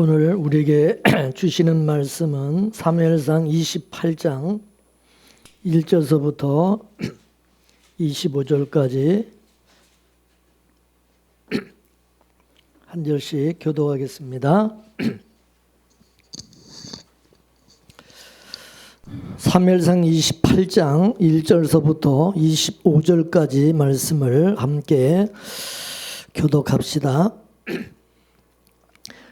오늘 우리에게 주시는 말씀은 사무엘상 28장 1절서부터 25절까지 한 절씩 교독하겠습니다. 사무엘상 28장 1절서부터 25절까지 말씀을 함께 교독합시다.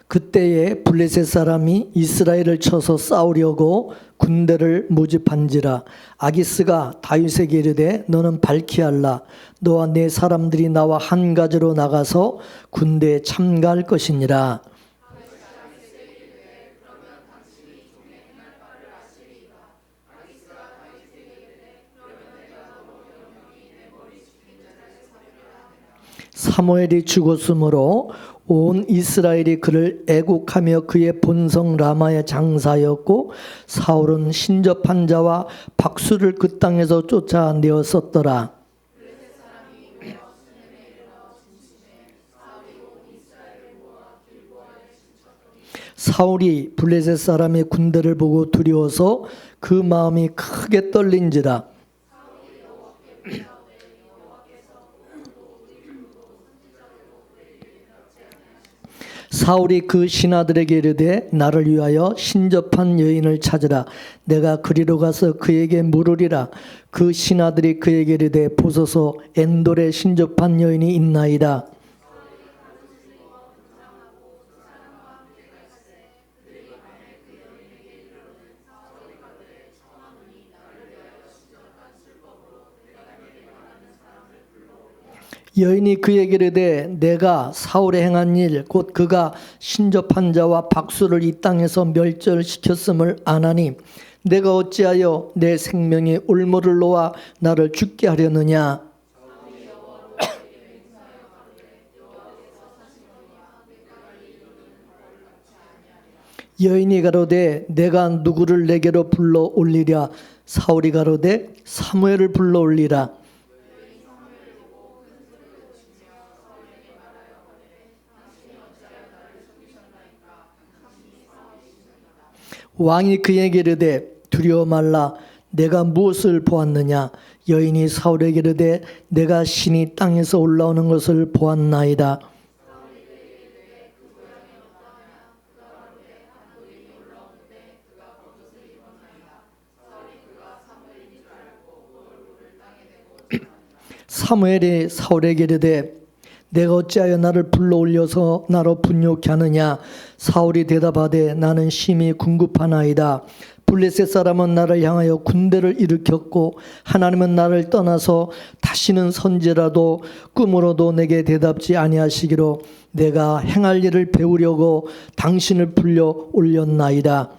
그때에 블레셋 사람이 이스라엘을 쳐서 싸우려고 군대를 모집한지라. 아기스가 다윗에게 이르되 너는 발키할라. 너와 네 사람들이 나와 한 가지로 나가서 군대에 참가할 것이니라. 사무엘이 죽었으므로 온 이스라엘이 그를 애국하며 그의 본성 라마에 장사하였고 사울은 신접한 자와 박수를 그 땅에서 쫓아내었었더라. 사울이 블레셋 사람의 군대를 보고 두려워서 그 마음이 크게 떨린지라. 사울이 그 신하들에게 이르되 나를 위하여 신접한 여인을 찾으라. 내가 그리로 가서 그에게 물으리라. 그 신하들이 그에게 이르되 보소서 엔돌에 신접한 여인이 있나이다. 여인이 그에게 이르되 내가 사울의 행한 일 곧 그가 신접한 자와 박수를 이 땅에서 멸절시켰음을 아나니 내가 어찌하여 내 생명의 올무를 놓아 나를 죽게 하려느냐. 여인이 가로되 내가 누구를 내게로 불러 올리랴. 사울이 가로되 사무엘을 불러 올리라. 왕이 그에게 이르되 두려워 말라. 내가 무엇을 보았느냐. 여인이 사울에게 이르되 내가 신이 땅에서 올라오는 것을 보았나이다. 사무엘이 사울에게 이르되 내가 어찌하여 나를 불러 올려서 나로 분욕케 하느냐. 사울이 대답하되 나는 심히 궁급하나이다. 블레셋 사람은 나를 향하여 군대를 일으켰고 하나님은 나를 떠나서 다시는 선지라도 꿈으로도 내게 대답지 아니하시기로 내가 행할 일을 배우려고 당신을 불러 올렸나이다.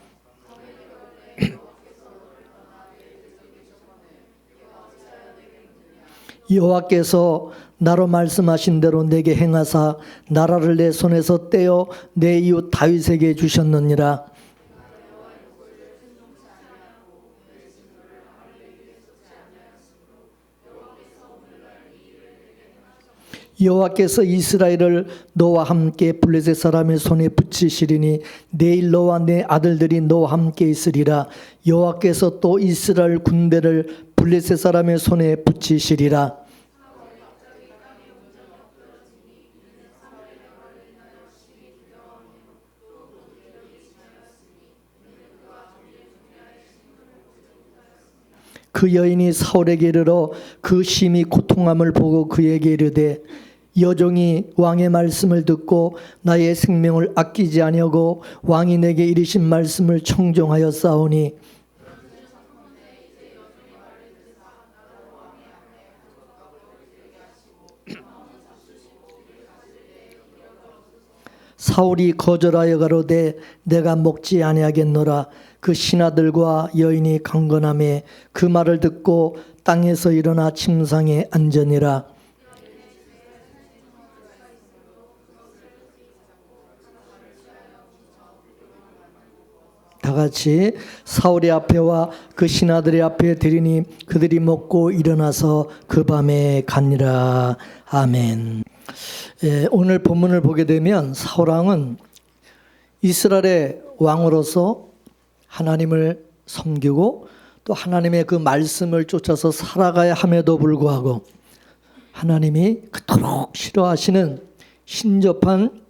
여호와께서 나로 말씀하신 대로 내게 행하사 나라를 내 손에서 떼어 내 이웃 다윗에게 주셨느니라. 여호와께서 이스라엘을 너와 함께 블레셋 사람의 손에 붙이시리니 내일 너와 내 아들들이 너와 함께 있으리라. 여호와께서 또 이스라엘 군대를 블레셋 사람의 손에 붙이시리라. 그 여인이 사울에게 이르러 그 심히 고통함을 보고 그에게 이르되 여종이 왕의 말씀을 듣고 나의 생명을 아끼지 아니하고 왕이 내게 이르신 말씀을 청종하였사오니 사울이 거절하여 가로되 내가 먹지 아니하겠노라. 그 신하들과 여인이 강건하매 그 말을 듣고 땅에서 일어나 침상에 앉으니라. 다 같이 사울의 앞에와 그 신하들의 앞에 드리니 그들이 먹고 일어나서 그 밤에 가니라. 아멘. 오늘 본문을 보게 되면 사울왕은 이스라엘의 왕으로서 하나님을 섬기고 또 하나님의 그 말씀을 쫓아서 살아가야 함에도 불구하고 하나님이 그토록 싫어하시는 신접한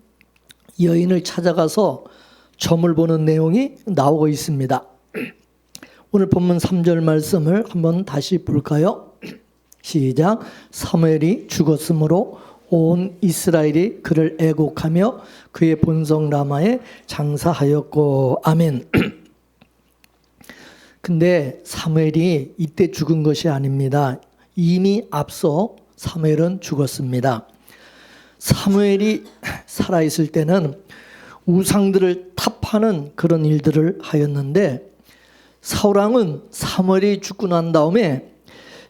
여인을 찾아가서 점을 보는 내용이 나오고 있습니다. 오늘 본문 3절 말씀을 한번 다시 볼까요? 시작. 사무엘이 죽었으므로 온 이스라엘이 그를 애곡하며 그의 본성 라마에 장사하였고. 아멘. 근데 사무엘이 이때 죽은 것이 아닙니다. 이미 앞서 사무엘은 죽었습니다. 사무엘이 살아있을 때는 우상들을 탑하는 그런 일들을 하였는데 사울왕은 사무엘이 죽고 난 다음에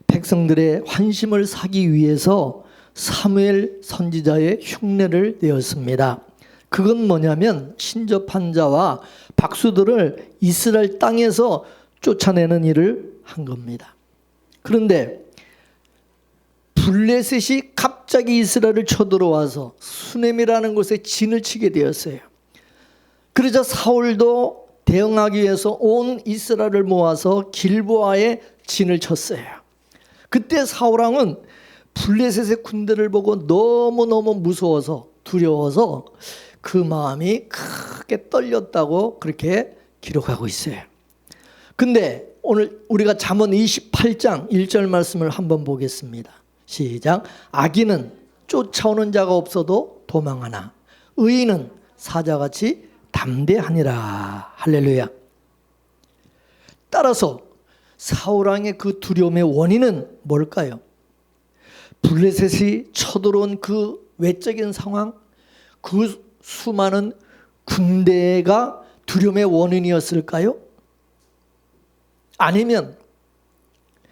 백성들의 환심을 사기 위해서 사무엘 선지자의 흉내를 내었습니다. 그건 뭐냐면 신접한 자와 박수들을 이스라엘 땅에서 쫓아내는 일을 한 겁니다. 그런데 블레셋이 갑자기 이스라엘을 쳐들어와서 수넴이라는 곳에 진을 치게 되었어요. 그러자 사울도 대응하기 위해서 온 이스라엘을 모아서 길보아에 진을 쳤어요. 그때 사울왕은 블레셋의 군대를 보고 너무너무 무서워서 두려워서 그 마음이 크게 떨렸다고 그렇게 기록하고 있어요. 근데 오늘 우리가 잠언 28장 1절 말씀을 한번 보겠습니다. 시작. 악인은 쫓아오는 자가 없어도 도망하나 의인은 사자같이 담대하니라. 할렐루야. 따라서 사울왕의 그 두려움의 원인은 뭘까요? 블레셋이 쳐들어온 그 외적인 상황, 그 수많은 군대가 두려움의 원인이었을까요? 아니면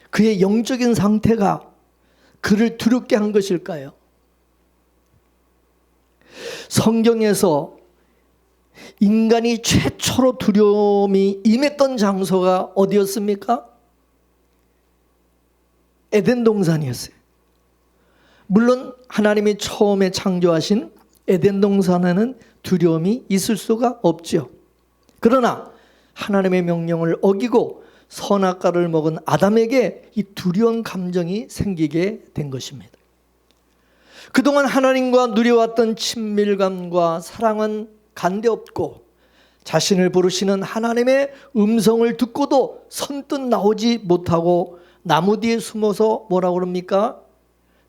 그의 영적인 상태가 그를 두렵게 한 것일까요? 성경에서 인간이 최초로 두려움이 임했던 장소가 어디였습니까? 에덴 동산이었어요. 물론 하나님이 처음에 창조하신 에덴 동산에는 두려움이 있을 수가 없죠. 그러나 하나님의 명령을 어기고 선악과를 먹은 아담에게 이 두려운 감정이 생기게 된 것입니다. 그동안 하나님과 누려왔던 친밀감과 사랑은 간데없고 자신을 부르시는 하나님의 음성을 듣고도 선뜻 나오지 못하고 나무 뒤에 숨어서 뭐라고 그럽니까?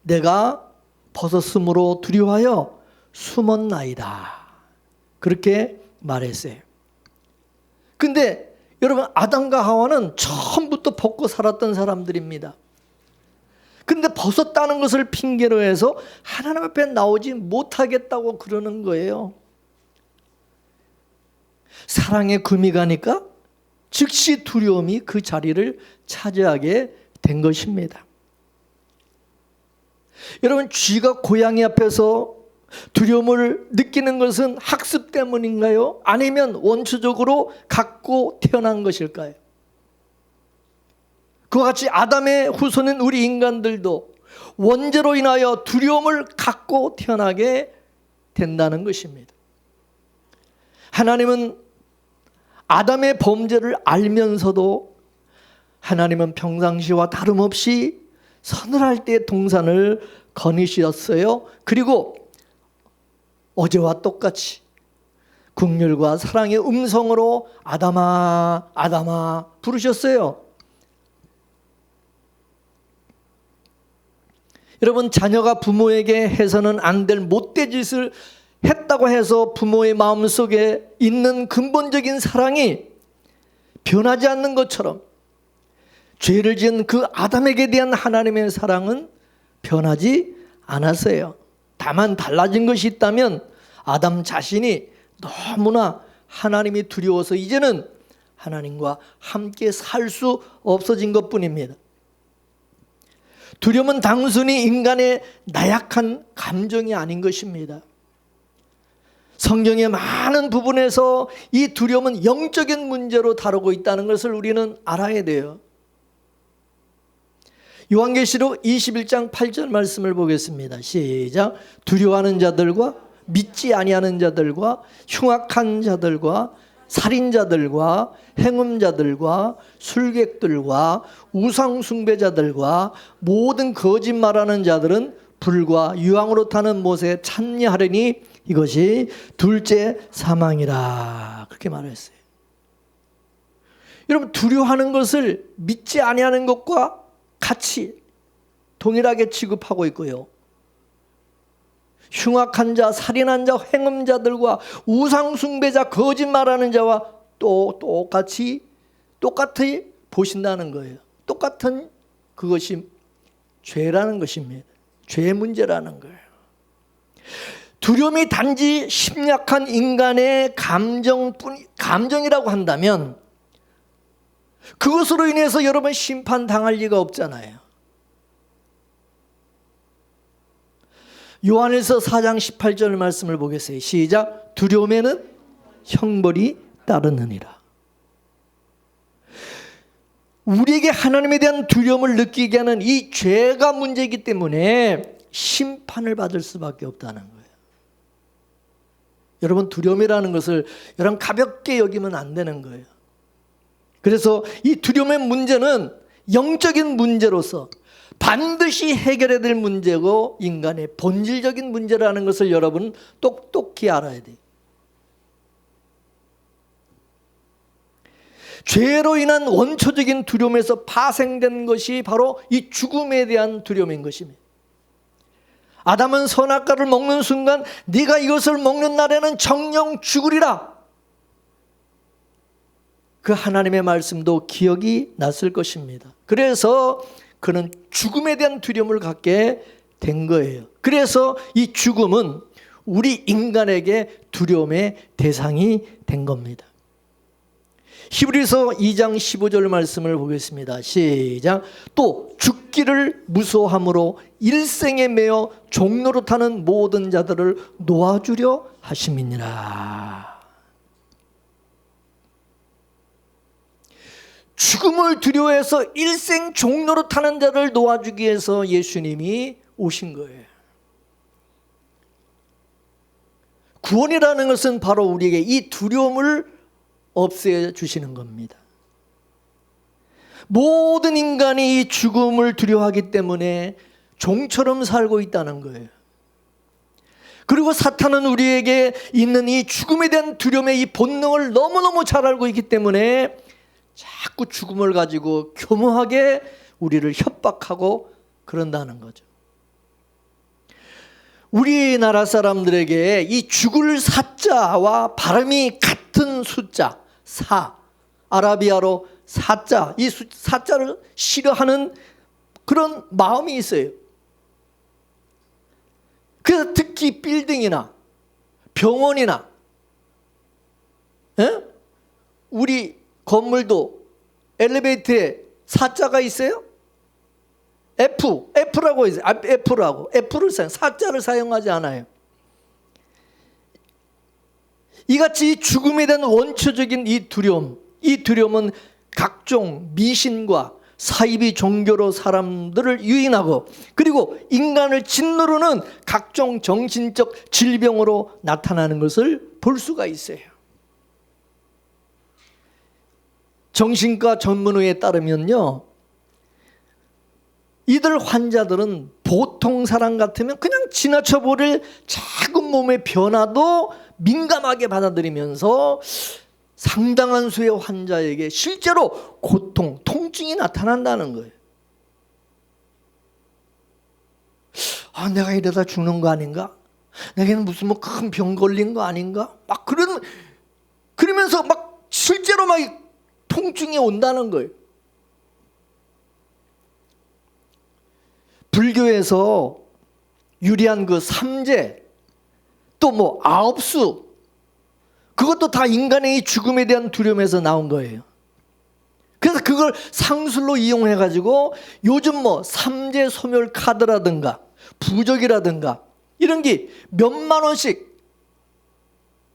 내가 벗었으므로 두려워하여 숨었나이다. 그렇게 말했어요. 근데 여러분, 아담과 하와는 처음부터 벗고 살았던 사람들입니다. 근데 벗었다는 것을 핑계로 해서 하나님 앞에 나오지 못하겠다고 그러는 거예요. 사랑에 금이 가니까 즉시 두려움이 그 자리를 차지하게 된 것입니다. 여러분, 쥐가 고양이 앞에서 두려움을 느끼는 것은 학습 때문인가요? 아니면 원초적으로 갖고 태어난 것일까요? 그와 같이 아담의 후손인 우리 인간들도 원죄로 인하여 두려움을 갖고 태어나게 된다는 것입니다. 하나님은 아담의 범죄를 알면서도 하나님은 평상시와 다름없이 서늘할 때 동산을 거니셨어요. 그리고 어제와 똑같이 긍휼과 사랑의 음성으로 아담아 아담아 부르셨어요. 여러분, 자녀가 부모에게 해서는 안 될 못된 짓을 했다고 해서 부모의 마음속에 있는 근본적인 사랑이 변하지 않는 것처럼 죄를 지은 그 아담에게 대한 하나님의 사랑은 변하지 않았어요. 다만 달라진 것이 있다면 아담 자신이 너무나 하나님이 두려워서 이제는 하나님과 함께 살 수 없어진 것뿐입니다. 두려움은 단순히 인간의 나약한 감정이 아닌 것입니다. 성경의 많은 부분에서 이 두려움은 영적인 문제로 다루고 있다는 것을 우리는 알아야 돼요. 요한계시록 21장 8절 말씀을 보겠습니다. 시작. 두려워하는 자들과 믿지 아니하는 자들과 흉악한 자들과 살인자들과 행음자들과 술객들과 우상숭배자들과 모든 거짓말하는 자들은 불과 유황으로 타는 못에 참여하려니 이것이 둘째 사망이라. 그렇게 말했어요. 여러분, 두려워하는 것을 믿지 아니하는 것과 같이 동일하게 취급하고 있고요. 흉악한 자, 살인한 자, 행음자들과 우상숭배자, 거짓말하는 자와 또 똑같이 보신다는 거예요. 똑같은 그것이 죄라는 것입니다. 죄의 문제라는 거예요. 두려움이 단지 심약한 인간의 감정이라고 한다면 그것으로 인해서 여러분 심판당할 리가 없잖아요. 요한일서 4장 18절 말씀을 보겠어요. 시작. 두려움에는 형벌이 따르느니라. 우리에게 하나님에 대한 두려움을 느끼게 하는 이 죄가 문제이기 때문에 심판을 받을 수밖에 없다는 거예요. 여러분, 두려움이라는 것을 여러분 가볍게 여기면 안 되는 거예요. 그래서 이 두려움의 문제는 영적인 문제로서 반드시 해결해야 될 문제고 인간의 본질적인 문제라는 것을 여러분 똑똑히 알아야 돼요. 죄로 인한 원초적인 두려움에서 파생된 것이 바로 이 죽음에 대한 두려움인 것입니다. 아담은 선악과를 먹는 순간 네가 이것을 먹는 날에는 정령 죽으리라. 그 하나님의 말씀도 기억이 났을 것입니다. 그래서 그는 죽음에 대한 두려움을 갖게 된 거예요. 그래서 이 죽음은 우리 인간에게 두려움의 대상이 된 겁니다. 히브리서 2장 15절 말씀을 보겠습니다. 시작. 또 죽기를 무서워함으로 일생에 매여 종노릇하는 모든 자들을 놓아주려 하심이니라. 죽음을 두려워해서 일생 종노릇하는 자를 놓아주기 위해서 예수님이 오신 거예요. 구원이라는 것은 바로 우리에게 이 두려움을 없애주시는 겁니다. 모든 인간이 이 죽음을 두려워하기 때문에 종처럼 살고 있다는 거예요. 그리고 사탄은 우리에게 있는 이 죽음에 대한 두려움의 이 본능을 너무너무 잘 알고 있기 때문에 자꾸 죽음을 가지고 교묘하게 우리를 협박하고 그런다는 거죠. 우리나라 사람들에게 이 죽을 사자와 발음이 같은 숫자 사, 아라비아로 사자, 이 사자를 싫어하는 그런 마음이 있어요. 그래서 특히 빌딩이나 병원이나 우리 건물도 엘리베이터에 사자가 있어요? F라고 있어요. F를 사자를 사용하지 않아요. 이같이 죽음에 대한 원초적인 이 두려움은 각종 미신과 사이비 종교로 사람들을 유인하고 그리고 인간을 짓누르는 각종 정신적 질병으로 나타나는 것을 볼 수가 있어요. 정신과 전문의에 따르면요, 이들 환자들은 보통 사람 같으면 그냥 지나쳐 버릴 작은 몸의 변화도 민감하게 받아들이면서 상당한 수의 환자에게 실제로 고통, 통증이 나타난다는 거예요. 내가 이러다 죽는 거 아닌가? 내게는 무슨 뭐 큰 병 걸린 거 아닌가? 그러면서 실제로 통증이 온다는 거예요. 불교에서 유리한 그 삼재, 또 아홉수, 그것도 다 인간의 이 죽음에 대한 두려움에서 나온 거예요. 그래서 그걸 상술로 이용해가지고 요즘 삼재 소멸 카드라든가 부적이라든가 이런 게 몇만 원씩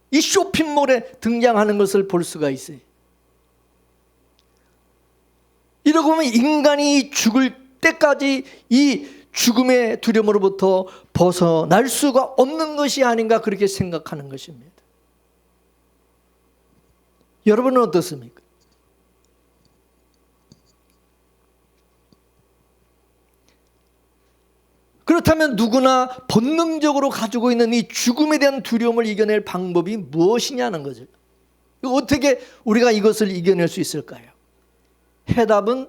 이 쇼핑몰에 등장하는 것을 볼 수가 있어요. 이러고 보면 인간이 죽을 때까지 이 죽음의 두려움으로부터 벗어날 수가 없는 것이 아닌가 그렇게 생각하는 것입니다. 여러분은 어떻습니까? 그렇다면 누구나 본능적으로 가지고 있는 이 죽음에 대한 두려움을 이겨낼 방법이 무엇이냐는 거죠. 어떻게 우리가 이것을 이겨낼 수 있을까요? 해답은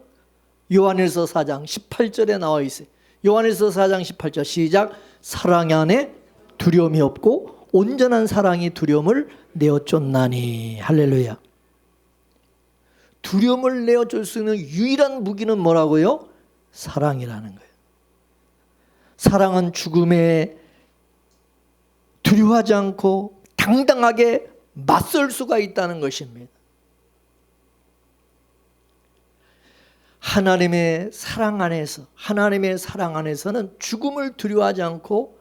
요한일서 4장 18절에 나와 있어요. 요한일서 4장 18절 시작. 사랑 안에 두려움이 없고 온전한 사랑이 두려움을 내어 쫓나니. 할렐루야. 두려움을 내어 쫓을 수 있는 유일한 무기는 뭐라고요? 사랑이라는 거예요. 사랑은 죽음에 두려워하지 않고 당당하게 맞설 수가 있다는 것입니다. 하나님의 사랑 안에서는 죽음을 두려워하지 않고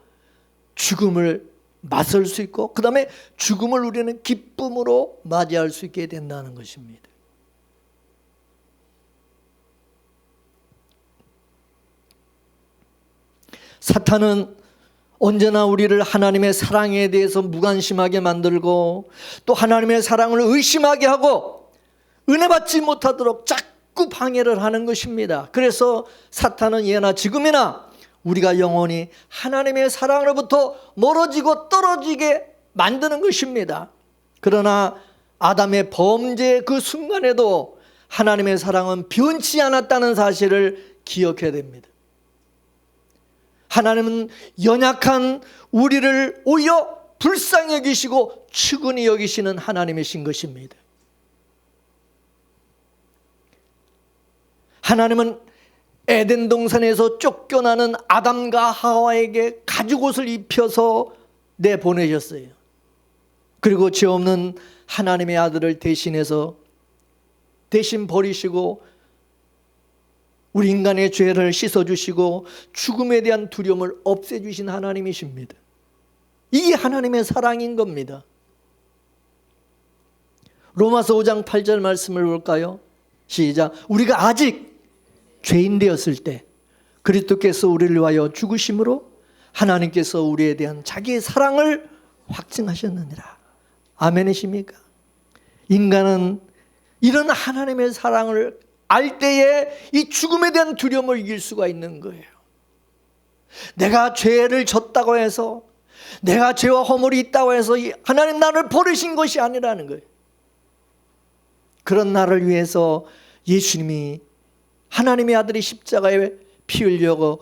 죽음을 맞설 수 있고 그 다음에 죽음을 우리는 기쁨으로 맞이할 수 있게 된다는 것입니다. 사탄은 언제나 우리를 하나님의 사랑에 대해서 무관심하게 만들고 또 하나님의 사랑을 의심하게 하고 은혜 받지 못하도록 자꾸 방해를 하는 것입니다. 그래서 사탄은 예나 지금이나 우리가 영원히 하나님의 사랑으로부터 멀어지고 떨어지게 만드는 것입니다. 그러나 아담의 범죄 그 순간에도 하나님의 사랑은 변치 않았다는 사실을 기억해야 됩니다. 하나님은 연약한 우리를 오히려 불쌍히 여기시고 측은히 여기시는 하나님이신 것입니다. 하나님은 에덴 동산에서 쫓겨나는 아담과 하와에게 가죽옷을 입혀서 내보내셨어요. 그리고 죄 없는 하나님의 아들을 대신 버리시고 우리 인간의 죄를 씻어주시고 죽음에 대한 두려움을 없애주신 하나님이십니다. 이게 하나님의 사랑인 겁니다. 로마서 5장 8절 말씀을 볼까요? 시작. 우리가 아직 죄인 되었을 때 그리스도께서 우리를 위하여 죽으심으로 하나님께서 우리에 대한 자기의 사랑을 확증하셨느니라. 아멘이십니까? 인간은 이런 하나님의 사랑을 알 때에 이 죽음에 대한 두려움을 이길 수가 있는 거예요. 내가 죄를 졌다고 해서 내가 죄와 허물이 있다고 해서 하나님 나를 버리신 것이 아니라는 거예요. 그런 나를 위해서 예수님이 하나님의 아들이 십자가에 피 흘려고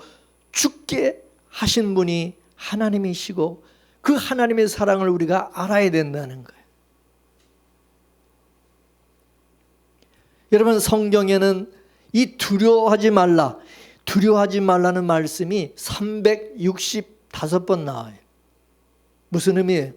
죽게 하신 분이 하나님이시고 그 하나님의 사랑을 우리가 알아야 된다는 거예요. 여러분 성경에는 이 두려워하지 말라는 말씀이 365번 나와요. 무슨 의미예요?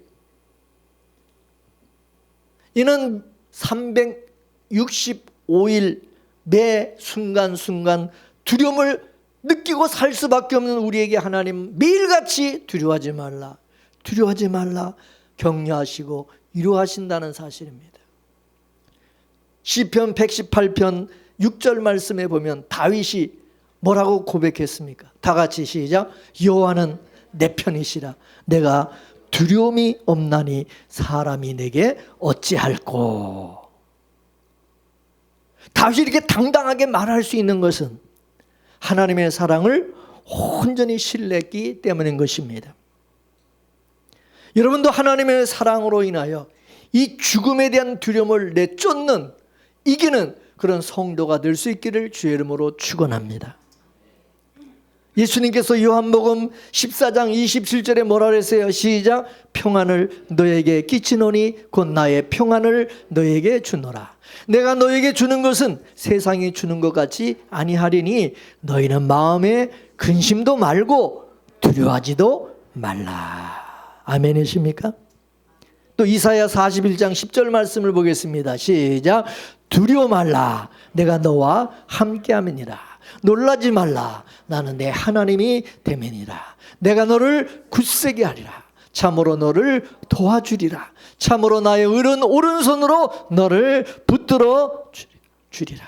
이는 365일 매 순간순간 두려움을 느끼고 살 수밖에 없는 우리에게 하나님 매일같이 두려워하지 말라 격려하시고 위로하신다는 사실입니다. 시편 118편 6절 말씀에 보면 다윗이 뭐라고 고백했습니까? 다 같이 시작. 여호와는 내 편이시라 내가 두려움이 없나니 사람이 내게 어찌할꼬. 다윗이 이렇게 당당하게 말할 수 있는 것은 하나님의 사랑을 온전히 신뢰했기 때문인 것입니다. 여러분도 하나님의 사랑으로 인하여 이 죽음에 대한 두려움을 내쫓는 이기는 그런 성도가 될 수 있기를 주의 이름으로 축원합니다. 예수님께서 요한복음 14장 27절에 뭐라 그랬어요? 시작. 평안을 너에게 끼치노니 곧 나의 평안을 너에게 주노라. 내가 너에게 주는 것은 세상이 주는 것 같이 아니하리니 너희는 마음에 근심도 말고 두려워하지도 말라. 아멘이십니까? 또 이사야 41장 10절 말씀을 보겠습니다. 시작. 두려워 말라 내가 너와 함께함이니라. 놀라지 말라 나는 내 하나님이 됨이니라. 내가 너를 굳세게 하리라. 참으로 너를 도와주리라. 참으로 나의 의로운 오른손으로 너를 붙들어 주리라.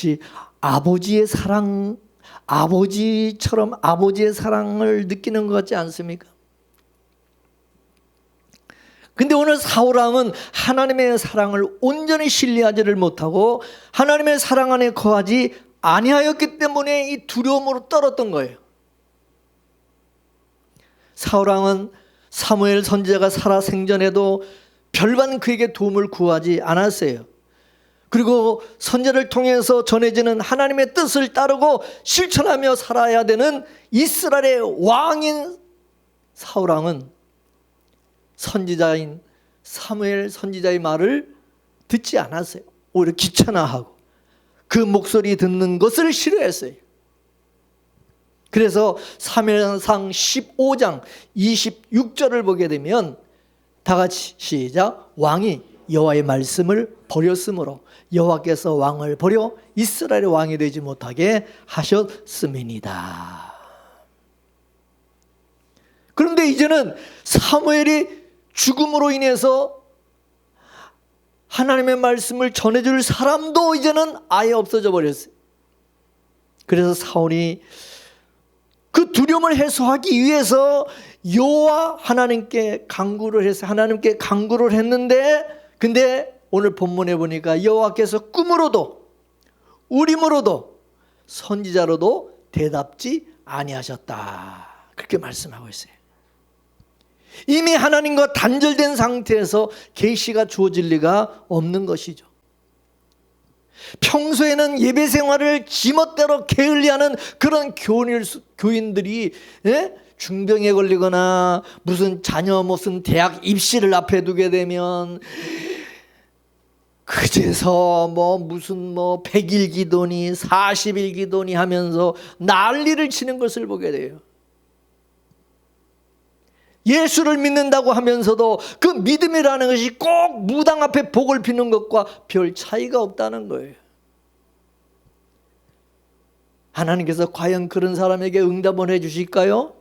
마치 아버지의 사랑, 아버지처럼 아버지의 사랑을 느끼는 것 같지 않습니까? 근데 오늘 사울왕은 하나님의 사랑을 온전히 신뢰하지를 못하고 하나님의 사랑 안에 거하지 아니하였기 때문에 이 두려움으로 떨었던 거예요. 사울왕은 사무엘 선지자가 살아 생전에도 별반 그에게 도움을 구하지 않았어요. 그리고 선지자를 통해서 전해지는 하나님의 뜻을 따르고 실천하며 살아야 되는 이스라엘의 왕인 사울왕은 선지자인 사무엘 선지자의 말을 듣지 않았어요. 오히려 귀찮아하고 그 목소리 듣는 것을 싫어했어요. 그래서 사무엘상 15장 26절을 보게 되면 다 같이 시작. 왕이 여호와의 말씀을 버렸으므로 여호와께서 왕을 버려 이스라엘의 왕이 되지 못하게 하셨음이니이다. 그런데 이제는 사무엘이 죽음으로 인해서 하나님의 말씀을 전해줄 사람도 이제는 아예 없어져 버렸어요. 그래서 사울이 그 두려움을 해소하기 위해서 여호와 하나님께 간구를 해서 하나님께 간구를 했는데, 근데 오늘 본문에 보니까 여호와께서 꿈으로도 우림으로도 선지자로도 대답지 아니하셨다, 그렇게 말씀하고 있어요. 이미 하나님과 단절된 상태에서 계시가 주어질 리가 없는 것이죠. 평소에는 예배 생활을 지멋대로 게을리하는 그런 교인들이 중병에 걸리거나 무슨 자녀 무슨 대학 입시를 앞에 두게 되면 그제서 무슨 100일 기도니 40일 기도니 하면서 난리를 치는 것을 보게 돼요. 예수를 믿는다고 하면서도 그 믿음이라는 것이 꼭 무당 앞에 복을 비는 것과 별 차이가 없다는 거예요. 하나님께서 과연 그런 사람에게 응답을 해 주실까요?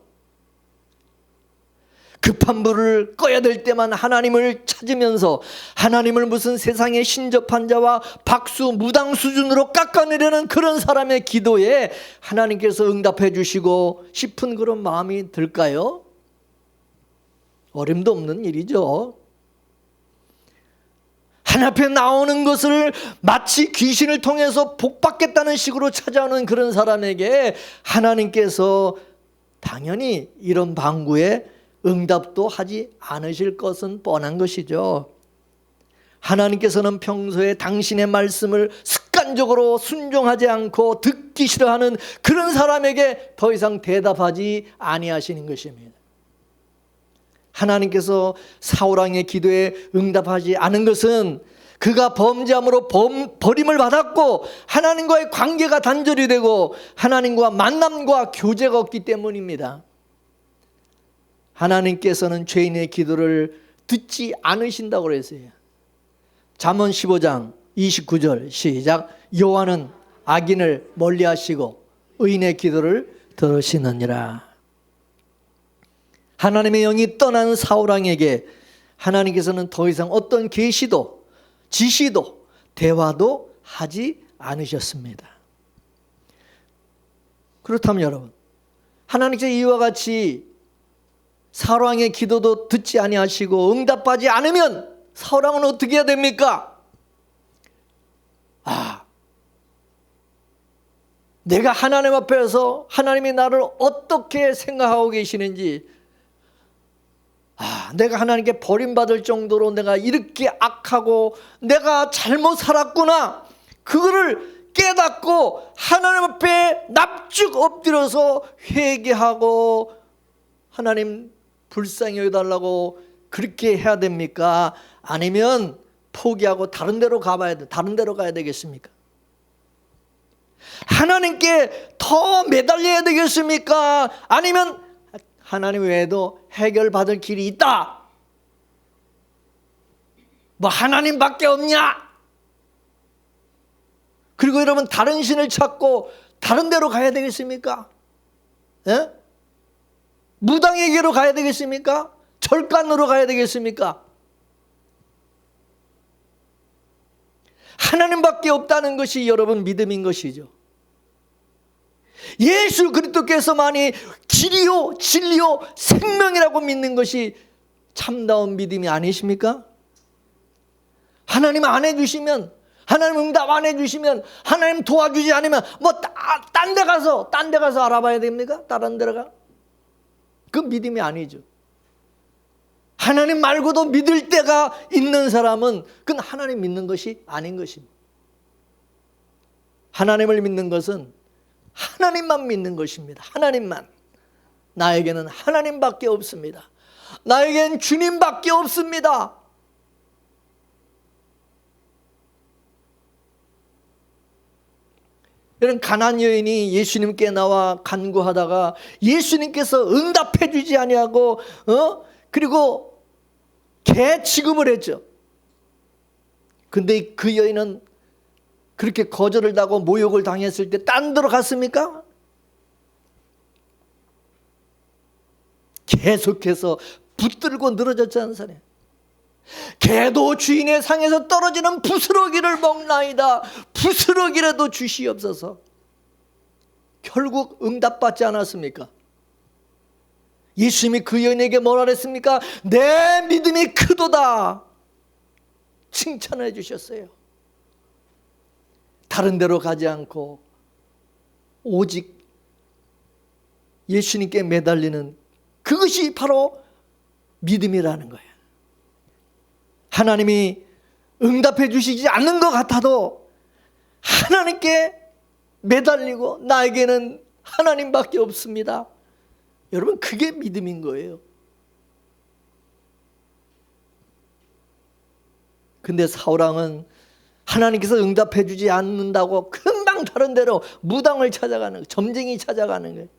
급한 불을 꺼야 될 때만 하나님을 찾으면서 하나님을 무슨 세상의 신접한 자와 박수 무당 수준으로 깎아내려는 그런 사람의 기도에 하나님께서 응답해 주시고 싶은 그런 마음이 들까요? 어림도 없는 일이죠. 하나님 앞에 나오는 것을 마치 귀신을 통해서 복받겠다는 식으로 찾아오는 그런 사람에게 하나님께서 당연히 이런 방구에 응답도 하지 않으실 것은 뻔한 것이죠. 하나님께서는 평소에 당신의 말씀을 습관적으로 순종하지 않고 듣기 싫어하는 그런 사람에게 더 이상 대답하지 아니하시는 것입니다. 하나님께서 사울왕의 기도에 응답하지 않은 것은 그가 범죄함으로 버림을 받았고 하나님과의 관계가 단절이 되고 하나님과 만남과 교제가 없기 때문입니다. 하나님께서는 죄인의 기도를 듣지 않으신다고 그랬어요. 잠언 15장 29절 시작. 여호와는 악인을 멀리하시고 의인의 기도를 들으시느니라. 하나님의 영이 떠난 사울왕에게 하나님께서는 더 이상 어떤 계시도 지시도 대화도 하지 않으셨습니다. 그렇다면 여러분, 하나님께서 이와 같이 사울왕의 기도도 듣지 아니하시고 응답하지 않으면 사울왕은 어떻게 해야 됩니까? 내가 하나님 앞에서 하나님이 나를 어떻게 생각하고 계시는지, 내가 하나님께 버림받을 정도로 내가 이렇게 악하고 내가 잘못 살았구나, 그거를 깨닫고 하나님 앞에 납죽 엎드려서 회개하고 하나님 불쌍히 여겨달라고 그렇게 해야 됩니까? 아니면 포기하고 다른 데로 가봐야 돼? 다른 데로 가야 되겠습니까? 하나님께 더 매달려야 되겠습니까? 아니면 하나님 외에도 해결받을 길이 있다, 하나님밖에 없냐? 그리고 여러분 다른 신을 찾고 다른 데로 가야 되겠습니까? 무당에게로 가야 되겠습니까? 절간으로 가야 되겠습니까? 하나님밖에 없다는 것이 여러분 믿음인 것이죠. 예수 그리스도께서만이 길이요 진리요 생명이라고 믿는 것이 참다운 믿음이 아니십니까? 하나님 안 해주시면, 하나님 응답 안 해주시면, 하나님 도와주지 않으면 딴 데 가서 알아봐야 됩니까? 다른 데로 가? 그 믿음이 아니죠. 하나님 말고도 믿을 때가 있는 사람은 그건 하나님 믿는 것이 아닌 것입니다. 하나님을 믿는 것은 하나님만 믿는 것입니다. 하나님만. 나에게는 하나님밖에 없습니다. 나에겐 주님밖에 없습니다. 이런 가난안 여인이 예수님께 나와 간구하다가 예수님께서 응답해 주지 아니하고 그리고 개 취급을 했죠. 근데 그 여인은 그렇게 거절을 하고 모욕을 당했을 때 딴 데로 갔습니까? 계속해서 붙들고 늘어졌지 않으세요? 개도 주인의 상에서 떨어지는 부스러기를 먹나이다. 부스러기라도 주시옵소서. 결국 응답받지 않았습니까? 예수님이 그 여인에게 뭐라 그랬습니까? 내 믿음이 크도다. 칭찬해 주셨어요. 다른 데로 가지 않고 오직 예수님께 매달리는 그것이 바로 믿음이라는 거예요. 하나님이 응답해 주시지 않는 것 같아도 하나님께 매달리고 나에게는 하나님밖에 없습니다. 여러분, 그게 믿음인 거예요. 근데 사울왕은 하나님께서 응답해 주지 않는다고 금방 다른 데로 무당을 찾아가는 거예요. 점쟁이 찾아가는 거예요.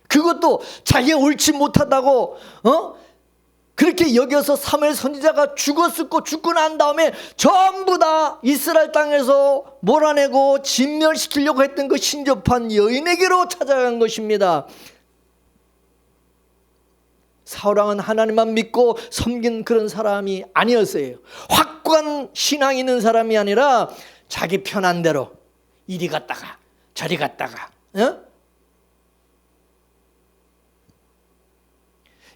그것도 자기가 옳지 못하다고 그렇게 여겨서 사무엘 선지자가 죽고 난 다음에 전부 다 이스라엘 땅에서 몰아내고 진멸시키려고 했던 그 신접한 여인에게로 찾아간 것입니다. 사울왕은 하나님만 믿고 섬긴 그런 사람이 아니었어요. 확고한 신앙이 있는 사람이 아니라 자기 편한 대로 이리 갔다가 저리 갔다가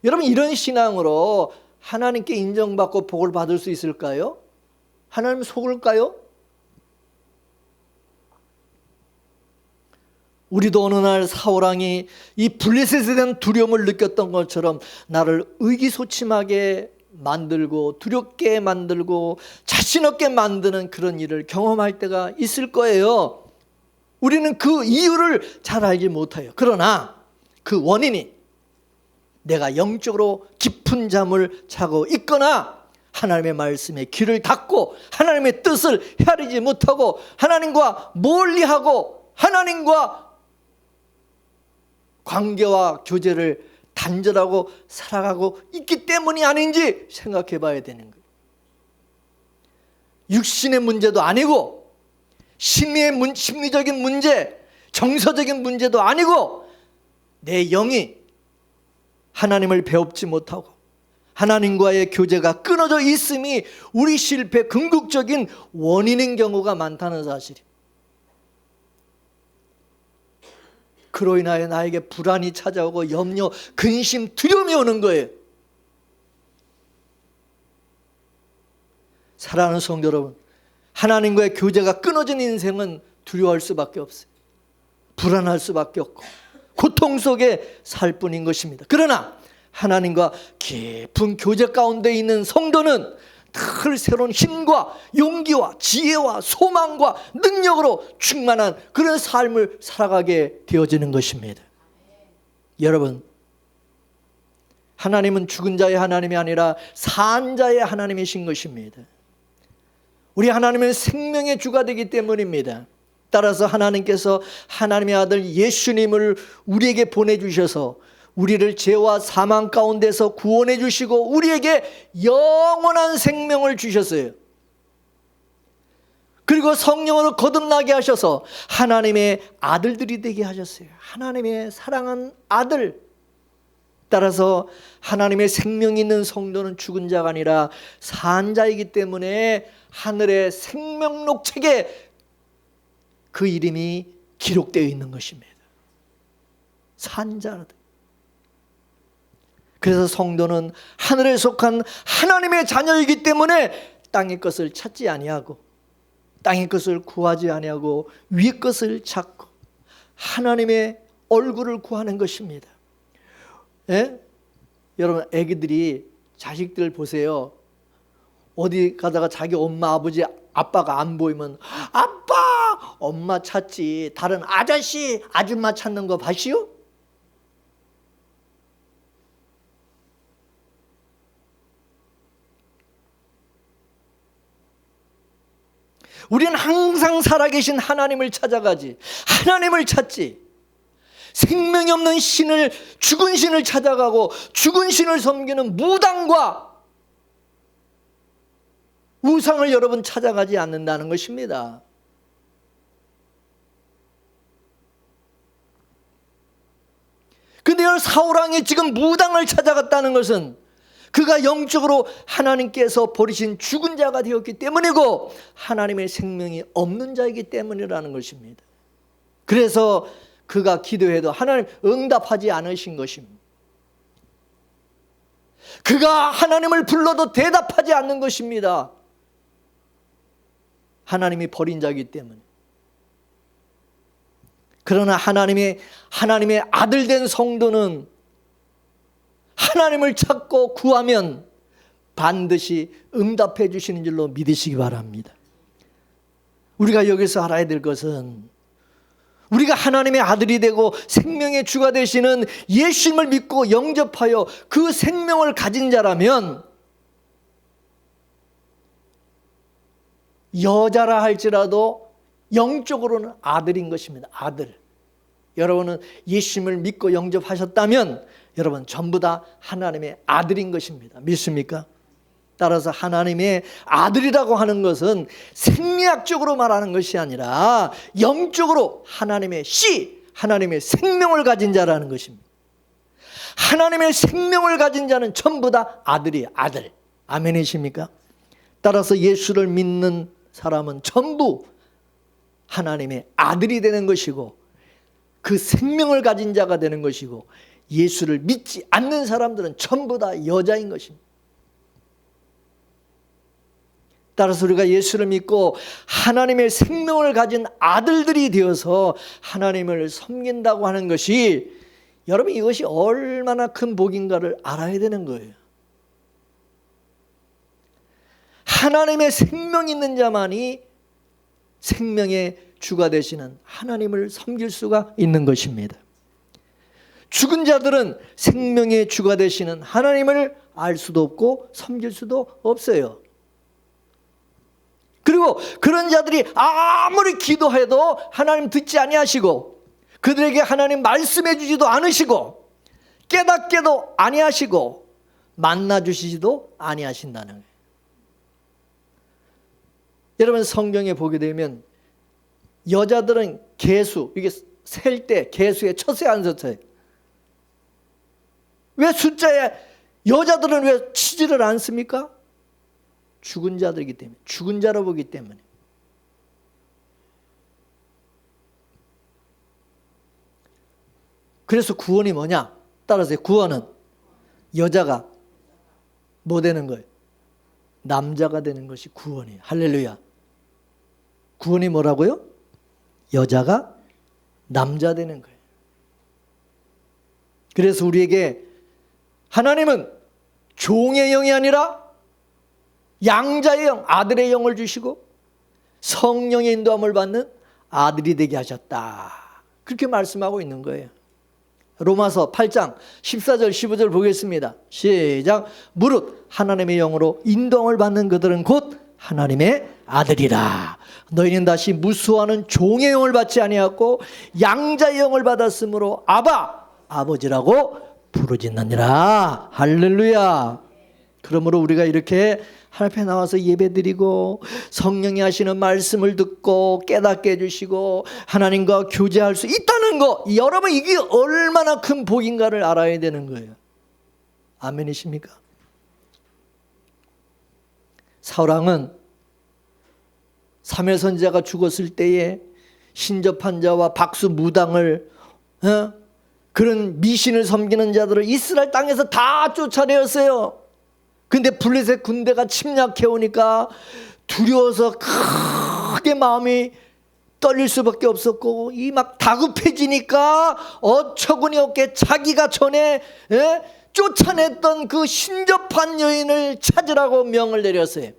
여러분, 이런 신앙으로 하나님께 인정받고 복을 받을 수 있을까요? 하나님 속을까요? 우리도 어느 날 사울왕이 이 블레셋에 대한 두려움을 느꼈던 것처럼 나를 의기소침하게 만들고 두렵게 만들고 자신 없게 만드는 그런 일을 경험할 때가 있을 거예요. 우리는 그 이유를 잘 알지 못해요. 그러나 그 원인이 내가 영적으로 깊은 잠을 자고 있거나 하나님의 말씀에 귀를 닫고 하나님의 뜻을 헤아리지 못하고 하나님과 멀리하고 하나님과 관계와 교제를 단절하고 살아가고 있기 때문이 아닌지 생각해 봐야 되는 거예요. 육신의 문제도 아니고 심리적인 문제, 정서적인 문제도 아니고 내 영이 하나님을 배웁지 못하고 하나님과의 교제가 끊어져 있음이 우리 실패 궁극적인 원인인 경우가 많다는 사실이에요. 그로 인하여 나에게 불안이 찾아오고 염려, 근심, 두려움이 오는 거예요. 사랑하는 성도 여러분, 하나님과의 교제가 끊어진 인생은 두려워할 수밖에 없어요. 불안할 수밖에 없고 고통 속에 살 뿐인 것입니다. 그러나 하나님과 깊은 교제 가운데 있는 성도는 늘 새로운 힘과 용기와 지혜와 소망과 능력으로 충만한 그런 삶을 살아가게 되어지는 것입니다. 여러분, 하나님은 죽은 자의 하나님이 아니라 산 자의 하나님이신 것입니다. 우리 하나님은 생명의 주가 되기 때문입니다. 따라서 하나님께서 하나님의 아들 예수님을 우리에게 보내주셔서 우리를 죄와 사망 가운데서 구원해 주시고 우리에게 영원한 생명을 주셨어요. 그리고 성령으로 거듭나게 하셔서 하나님의 아들들이 되게 하셨어요. 하나님의 사랑한 아들, 따라서 하나님의 생명이 있는 성도는 죽은 자가 아니라 산 자이기 때문에 하늘의 생명록 책에 그 이름이 기록되어 있는 것입니다. 산 자들. 그래서 성도는 하늘에 속한 하나님의 자녀이기 때문에 땅의 것을 찾지 아니하고 땅의 것을 구하지 아니하고 위의 것을 찾고 하나님의 얼굴을 구하는 것입니다. 예? 여러분, 애기들이 자식들 보세요. 어디 가다가 자기 엄마, 아버지, 아빠가 안 보이면 아빠, 엄마 찾지. 다른 아저씨, 아줌마 찾는 거 봐시오? 우리는 항상 살아계신 하나님을 찾아가지, 하나님을 찾지. 생명이 없는 신을, 죽은 신을 찾아가고 죽은 신을 섬기는 무당과 우상을 여러분 찾아가지 않는다는 것입니다. 근데 사울왕이 지금 무당을 찾아갔다는 것은 그가 영적으로 하나님께서 버리신 죽은 자가 되었기 때문이고 하나님의 생명이 없는 자이기 때문이라는 것입니다. 그래서 그가 기도해도 하나님 응답하지 않으신 것입니다. 그가 하나님을 불러도 대답하지 않는 것입니다. 하나님이 버린 자이기 때문에. 그러나 하나님의 아들 된 성도는 하나님을 찾고 구하면 반드시 응답해 주시는 줄로 믿으시기 바랍니다. 우리가 여기서 알아야 될 것은 우리가 하나님의 아들이 되고 생명의 주가 되시는 예수님을 믿고 영접하여 그 생명을 가진 자라면 여자라 할지라도 영적으로는 아들인 것입니다. 아들. 여러분은 예수님을 믿고 영접하셨다면 여러분 전부 다 하나님의 아들인 것입니다. 믿습니까? 따라서 하나님의 아들이라고 하는 것은 생리학적으로 말하는 것이 아니라 영적으로 하나님의 씨, 하나님의 생명을 가진 자라는 것입니다. 하나님의 생명을 가진 자는 전부 다 아들이에요. 아들. 아멘이십니까? 따라서 예수를 믿는 사람은 전부 하나님의 아들이 되는 것이고 그 생명을 가진 자가 되는 것이고 예수를 믿지 않는 사람들은 전부 다 여자인 것입니다. 따라서 우리가 예수를 믿고 하나님의 생명을 가진 아들들이 되어서 하나님을 섬긴다고 하는 것이 여러분 이것이 얼마나 큰 복인가를 알아야 되는 거예요. 하나님의 생명 있는 자만이 생명의 주가 되시는 하나님을 섬길 수가 있는 것입니다. 죽은 자들은 생명의 주가 되시는 하나님을 알 수도 없고 섬길 수도 없어요. 그리고 그런 자들이 아무리 기도해도 하나님 듣지 아니하시고 그들에게 하나님 말씀해 주지도 않으시고 깨닫게도 아니하시고 만나 주시지도 아니하신다는 거예요. 여러분 성경에 보게 되면 여자들은 개수, 이게 셀 때 개수에 첫에 앉았어요. 왜 숫자에 여자들은 왜 치지를 않습니까? 죽은 자들이기 때문에, 죽은 자로 보기 때문에. 그래서 구원이 뭐냐? 따라서 구원은 여자가 뭐 되는 거예요? 남자가 되는 것이 구원이에요. 할렐루야. 구원이 뭐라고요? 여자가 남자 되는 거예요. 그래서 우리에게 하나님은 종의 영이 아니라 양자의 영, 아들의 영을 주시고 성령의 인도함을 받는 아들이 되게 하셨다. 그렇게 말씀하고 있는 거예요. 로마서 8장 14절 15절 보겠습니다. 시작. 무릇 하나님의 영으로 인도함을 받는 그들은 곧 하나님의 아들이라. 너희는 다시 무수하는 종의 영을 받지 아니하고 양자의 영을 받았으므로 아바, 아버지라고 부르짖느니라. 할렐루야. 그러므로 우리가 이렇게 하나님 앞에 나와서 예배드리고 성령이 하시는 말씀을 듣고 깨닫게 해주시고 하나님과 교제할 수 있다는 거, 여러분 이게 얼마나 큰 복인가를 알아야 되는 거예요. 아멘이십니까? 사울왕은 사무엘 선지자가 죽었을 때에 신접한 자와 박수 무당을 그런 미신을 섬기는 자들을 이스라엘 땅에서 다 쫓아내었어요. 근데 블레셋 군대가 침략해 오니까 두려워서 크게 마음이 떨릴 수밖에 없었고, 이 막 다급해지니까 어처구니 없게 자기가 전에 쫓아냈던 그 신접한 여인을 찾으라고 명을 내렸어요.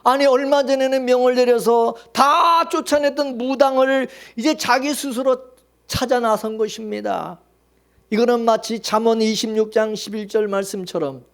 아니, 얼마 전에는 명을 내려서 다 쫓아냈던 무당을 이제 자기 스스로 찾아 나선 것입니다. 이거는 마치 잠언 26장 11절 말씀처럼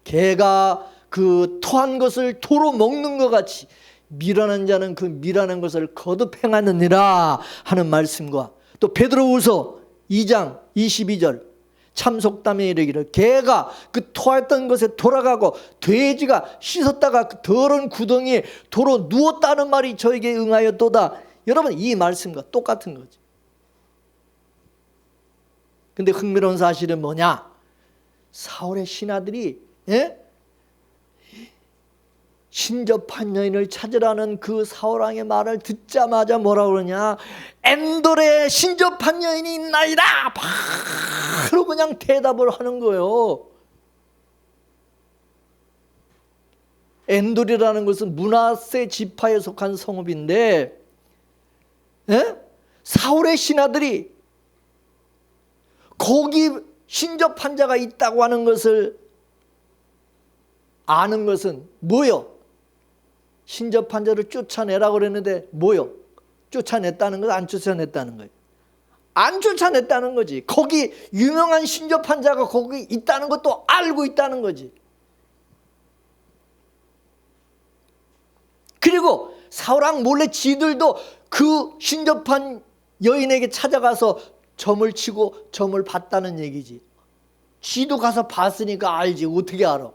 개가 그 토한 것을 도로 먹는 것 같이 미련한 자는 그 미련한 것을 거듭 행하느니라 하는 말씀과, 또 베드로후서 2장 22절 참속담에 이르기를 개가 그 토했던 것에 돌아가고 돼지가 씻었다가 그 더러운 구덩이에 도로 누웠다는 말이 저에게 응하였도다. 여러분, 이 말씀과 똑같은 거죠. 근데 흥미로운 사실은 뭐냐? 사울의 신하들이 신접한 여인을 찾으라는 그 사울왕의 말을 듣자마자 뭐라 그러냐? 엔돌에 신접한 여인이 있나이다! 바로 그냥 대답을 하는 거예요. 엔돌이라는 것은 므낫세 지파에 속한 성읍인데, 사울의 신하들이 거기 신접한 자가 있다고 하는 것을 아는 것은 뭐요? 신접한 자를 쫓아내라고 그랬는데 뭐요? 쫓아냈다는 것, 안 쫓아냈다는 거예요? 안 쫓아냈다는 거지. 거기 유명한 신접한 자가 거기 있다는 것도 알고 있다는 거지. 그리고 사울왕 몰래 지들도 그 신접한 여인에게 찾아가서 점을 치고 점을 봤다는 얘기지. 지도 가서 봤으니까 알지. 어떻게 알아?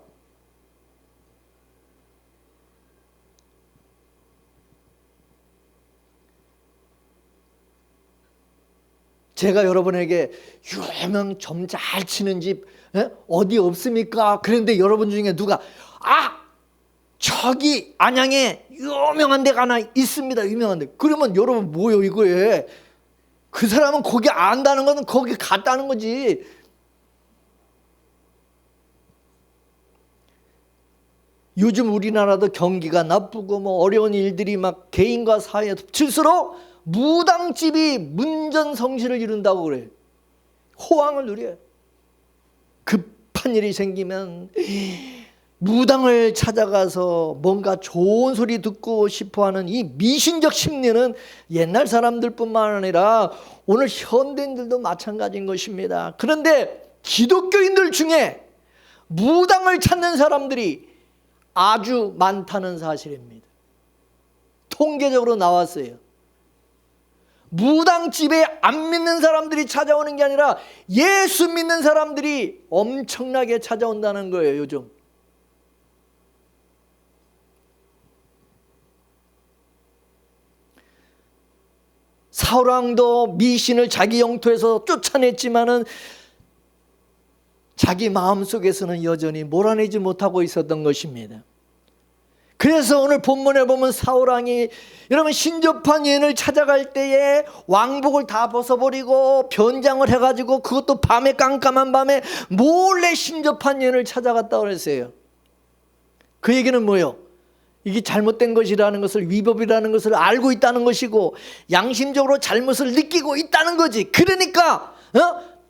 제가 여러분에게 유명 점 잘 치는 집 어디 없습니까? 그런데 여러분 중에 누가 저기 안양에 유명한 데가 하나 있습니다. 유명한 데. 그러면 여러분 뭐요 이거에? 그 사람은 거기 안다는 것은 거기 갔다는 거지. 요즘 우리나라도 경기가 나쁘고 뭐 어려운 일들이 막 개인과 사회에 덮칠수록 무당집이 문전성시를 이룬다고 그래. 호황을 누려요. 급한 일이 생기면 무당을 찾아가서 뭔가 좋은 소리 듣고 싶어하는 이 미신적 심리는 옛날 사람들뿐만 아니라 오늘 현대인들도 마찬가지인 것입니다. 그런데 기독교인들 중에 무당을 찾는 사람들이 아주 많다는 사실입니다. 통계적으로 나왔어요. 무당집에 안 믿는 사람들이 찾아오는 게 아니라 예수 믿는 사람들이 엄청나게 찾아온다는 거예요, 요즘. 사울왕도 미신을 자기 영토에서 쫓아냈지만은 자기 마음속에서는 여전히 몰아내지 못하고 있었던 것입니다. 그래서 오늘 본문에 보면 사울왕이 여러분 신접한 여인을 찾아갈 때에 왕복을 다 벗어버리고 변장을 해가지고 그것도 밤에 깜깜한 밤에 몰래 신접한 여인을 찾아갔다고 그랬어요. 그 얘기는 뭐예요? 이게 잘못된 것이라는 것을, 위법이라는 것을 알고 있다는 것이고 양심적으로 잘못을 느끼고 있다는 거지. 그러니까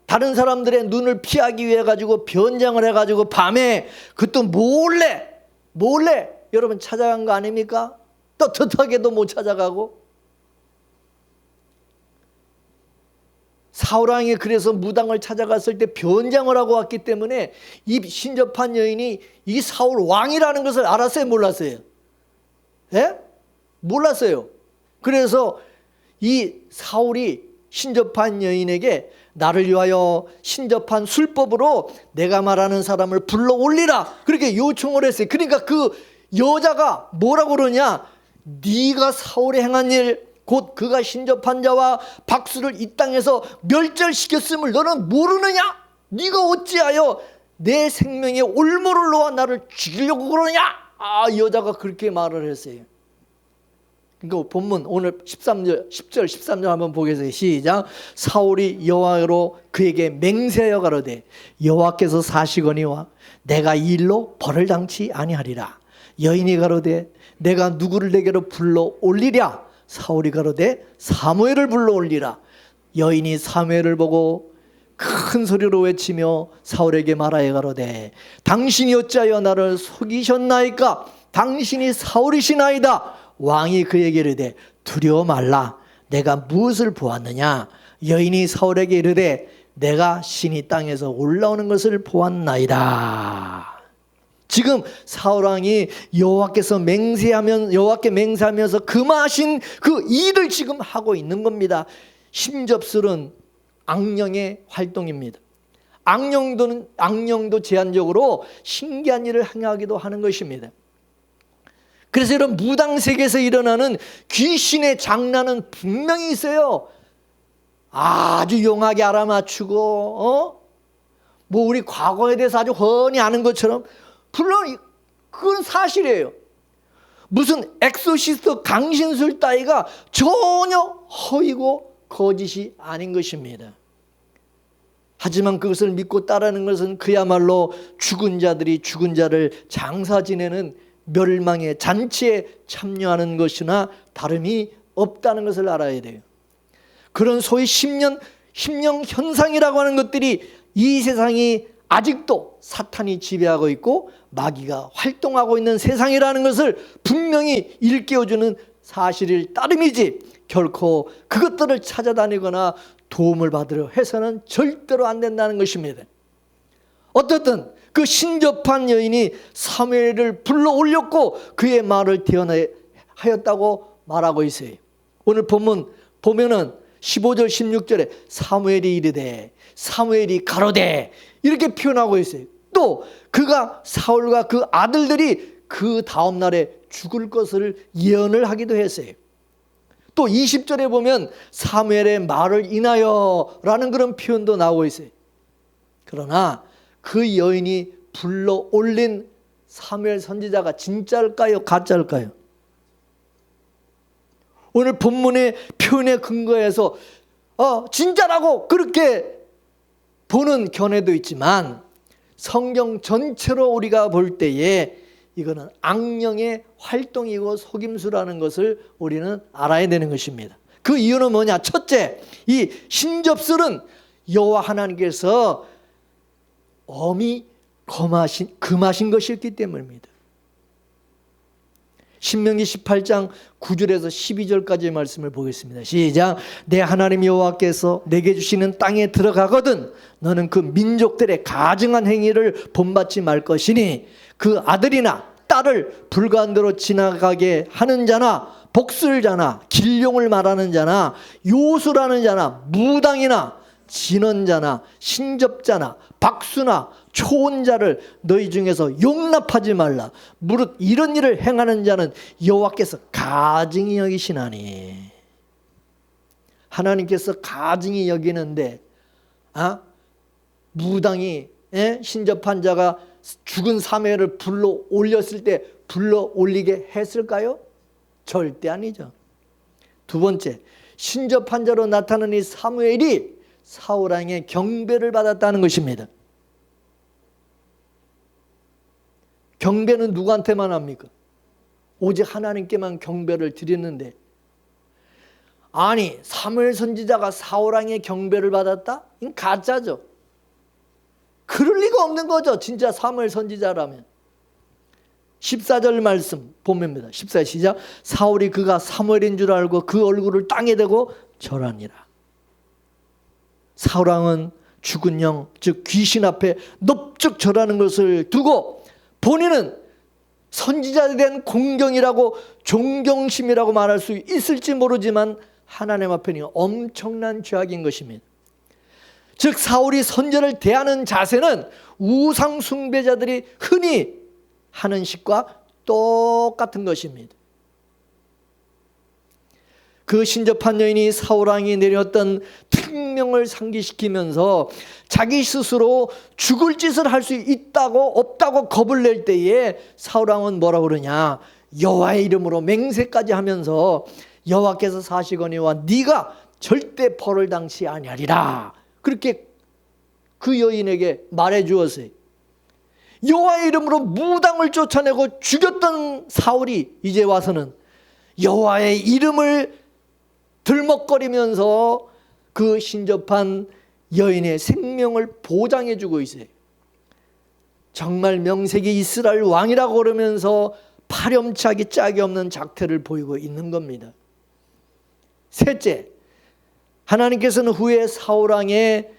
다른 사람들의 눈을 피하기 위해 가지고 변장을 해가지고 밤에 그것도 몰래 여러분 찾아간 거 아닙니까? 떳떳하게도 못 찾아가고. 사울왕이 그래서 무당을 찾아갔을 때 변장을 하고 왔기 때문에 이 신접한 여인이 이 사울왕이라는 것을 알았어요, 몰랐어요? 몰랐어요. 그래서 이 사울이 신접한 여인에게 나를 위하여 신접한 술법으로 내가 말하는 사람을 불러 올리라, 그렇게 요청을 했어요. 그러니까 그 여자가 뭐라고 그러냐? 네가 사울에 행한 일, 곧 그가 신접한 자와 박수를 이 땅에서 멸절시켰음을 너는 모르느냐? 네가 어찌하여 내 생명에 올무를 놓아 나를 죽이려고 그러냐? 여자가 그렇게 말을 했어요. 그러니까 본문 오늘 13절, 10절, 13절 한번 보겠습니다. 시작. 사울이 여호와로 그에게 맹세하여 가로되 여호와께서 사시거니와 내가 이 일로 벌을 당치 아니하리라. 여인이 가로되 내가 누구를 내게로 불러 올리랴? 사울이 가로되 사무엘을 불러 올리라. 여인이 사무엘을 보고 큰 소리로 외치며 사울에게 말하여 가로되 당신이 어찌하여 나를 속이셨나이까? 당신이 사울이시나이다. 왕이 그에게 이르되 두려워 말라. 내가 무엇을 보았느냐? 여인이 사울에게 이르되 내가 신이 땅에서 올라오는 것을 보았나이다. 지금 사울왕이 여호와께 맹세하면서 금하신 그 일을 지금 하고 있는 겁니다. 심접술은 악령의 활동입니다. 악령도 제한적으로 신기한 일을 행하기도 하는 것입니다. 그래서 이런 무당 세계에서 일어나는 귀신의 장난은 분명히 있어요. 아주 용하게 알아맞추고 뭐 우리 과거에 대해서 아주 훤히 아는 것처럼, 물론 그건 사실이에요. 무슨 엑소시스트 강신술 따위가 전혀 허위고 거짓이 아닌 것입니다. 하지만 그것을 믿고 따르는 것은 그야말로 죽은 자들이 죽은 자를 장사 지내는 멸망의 잔치에 참여하는 것이나 다름이 없다는 것을 알아야 돼요. 그런 소위 심령 현상이라고 하는 것들이 이 세상이 아직도 사탄이 지배하고 있고 마귀가 활동하고 있는 세상이라는 것을 분명히 일깨워주는 사실일 따름이지, 결코 그것들을 찾아다니거나 도움을 받으려 해서는 절대로 안 된다는 것입니다. 어떻든 그 신접한 여인이 사무엘을 불러 올렸고 그의 말을 대언하였다고 말하고 있어요. 오늘 본문 보면은 15절 16절에 사무엘이 이르되 사무엘이 가로되 이렇게 표현하고 있어요. 또 그가 사울과 그 아들들이 그 다음 날에 죽을 것을 예언을 하기도 했어요. 또 20절에 보면 사무엘의 말을 인하여 라는 그런 표현도 나오고 있어요. 그러나 그 여인이 불러 올린 사무엘 선지자가 진짜일까요? 가짜일까요? 오늘 본문의 표현에 근거해서 진짜라고 그렇게 보는 견해도 있지만 성경 전체로 우리가 볼 때에 이거는 악령의 활동이고 속임수라는 것을 우리는 알아야 되는 것입니다. 그 이유는 뭐냐? 첫째, 이 신접술은 여호와 하나님께서 엄히 금하신 것이었기 때문입니다. 신명기 18장 9절에서 12절까지의 말씀을 보겠습니다. 시작. 내 하나님 여호와께서 내게 주시는 땅에 들어가거든 너는 그 민족들의 가증한 행위를 본받지 말 것이니 그 아들이나 딸을 불가한대로 지나가게 하는 자나 복술자나 길룡을 말하는 자나 요술하는 자나 무당이나 진언자나 신접자나 박수나 초혼자를 너희 중에서 용납하지 말라. 무릇 이런 일을 행하는 자는 여호와께서 가증히 여기시나니. 하나님께서 가증히 여기는데 무당이 신접한 자가 죽은 사무엘을 불러 올렸을 때 불러 올리게 했을까요? 절대 아니죠. 두 번째, 신접한 자로 나타난 이 사무엘이 사울왕의 경배를 받았다는 것입니다. 경배는 누구한테만 합니까? 오직 하나님께만 경배를 드렸는데, 아니 사무엘 선지자가 사울왕의 경배를 받았다? 이건 가짜죠. 그럴 리가 없는 거죠. 진짜 사무엘 선지자라면. 14절 말씀 보면입니다. 14절 시작. 사울이 그가 사무엘인 줄 알고 그 얼굴을 땅에 대고 절하니라. 사울왕은 죽은 영, 즉 귀신 앞에 넙죽 절하는 것을 두고 본인은 선지자에 대한 공경이라고 존경심이라고 말할 수 있을지 모르지만 하나님 앞에는 엄청난 죄악인 것입니다. 즉 사울이 선지자를 대하는 자세는 우상 숭배자들이 흔히 하는 식과 똑같은 것입니다. 그 신접한 여인이 사울왕이 내렸던 생명을 상기시키면서 자기 스스로 죽을 짓을 할 수 있다고 없다고 겁을 낼 때에 사울 왕은 뭐라 그러냐, 여호와의 이름으로 맹세까지 하면서 여호와께서 사시거니와 네가 절대 벌을 당치 아니하리라, 그렇게 그 여인에게 말해 주었어요. 여호와의 이름으로 무당을 쫓아내고 죽였던 사울이 이제 와서는 여호와의 이름을 들먹거리면서 그 신접한 여인의 생명을 보장해 주고 있어요. 정말 명색이 이스라엘 왕이라고 그러면서 파렴치하기 짝이 없는 작태를 보이고 있는 겁니다. 셋째, 하나님께서는 후에 사울 왕의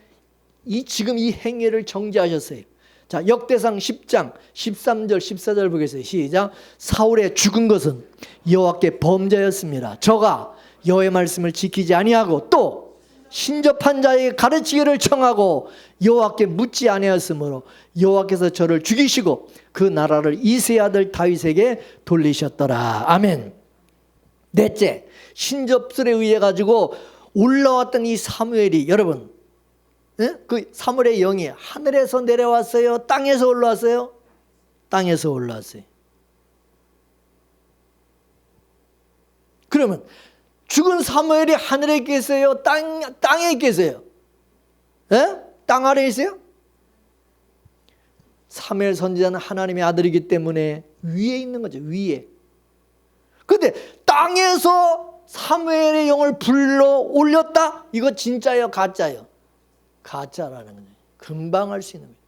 지금 이 행위를 정죄하셨어요. 자, 역대상 10장 13절 14절 보겠어요. 시작. 사울의 죽은 것은 여호와께 범죄였습니다. 저가 여호와의 말씀을 지키지 아니하고 또 신접한 자에게 가르치기를 청하고 여호와께 묻지 아니하였으므로 여호와께서 저를 죽이시고 그 나라를 이새의 아들 다윗에게 돌리셨더라. 아멘. 넷째, 신접술에 의해 가지고 올라왔던 이 사무엘이, 여러분, 그 사무엘의 영이 하늘에서 내려왔어요? 땅에서 올라왔어요? 땅에서 올라왔어요. 그러면 죽은 사무엘이 하늘에 계세요? 땅에 계세요? 땅 아래에 있어요? 사무엘 선지자는 하나님의 아들이기 때문에 위에 있는 거죠. 위에. 근데 땅에서 사무엘의 영을 불러 올렸다? 이거 진짜예요? 가짜예요? 가짜라는 거예요. 금방 할 수 있는 거예요.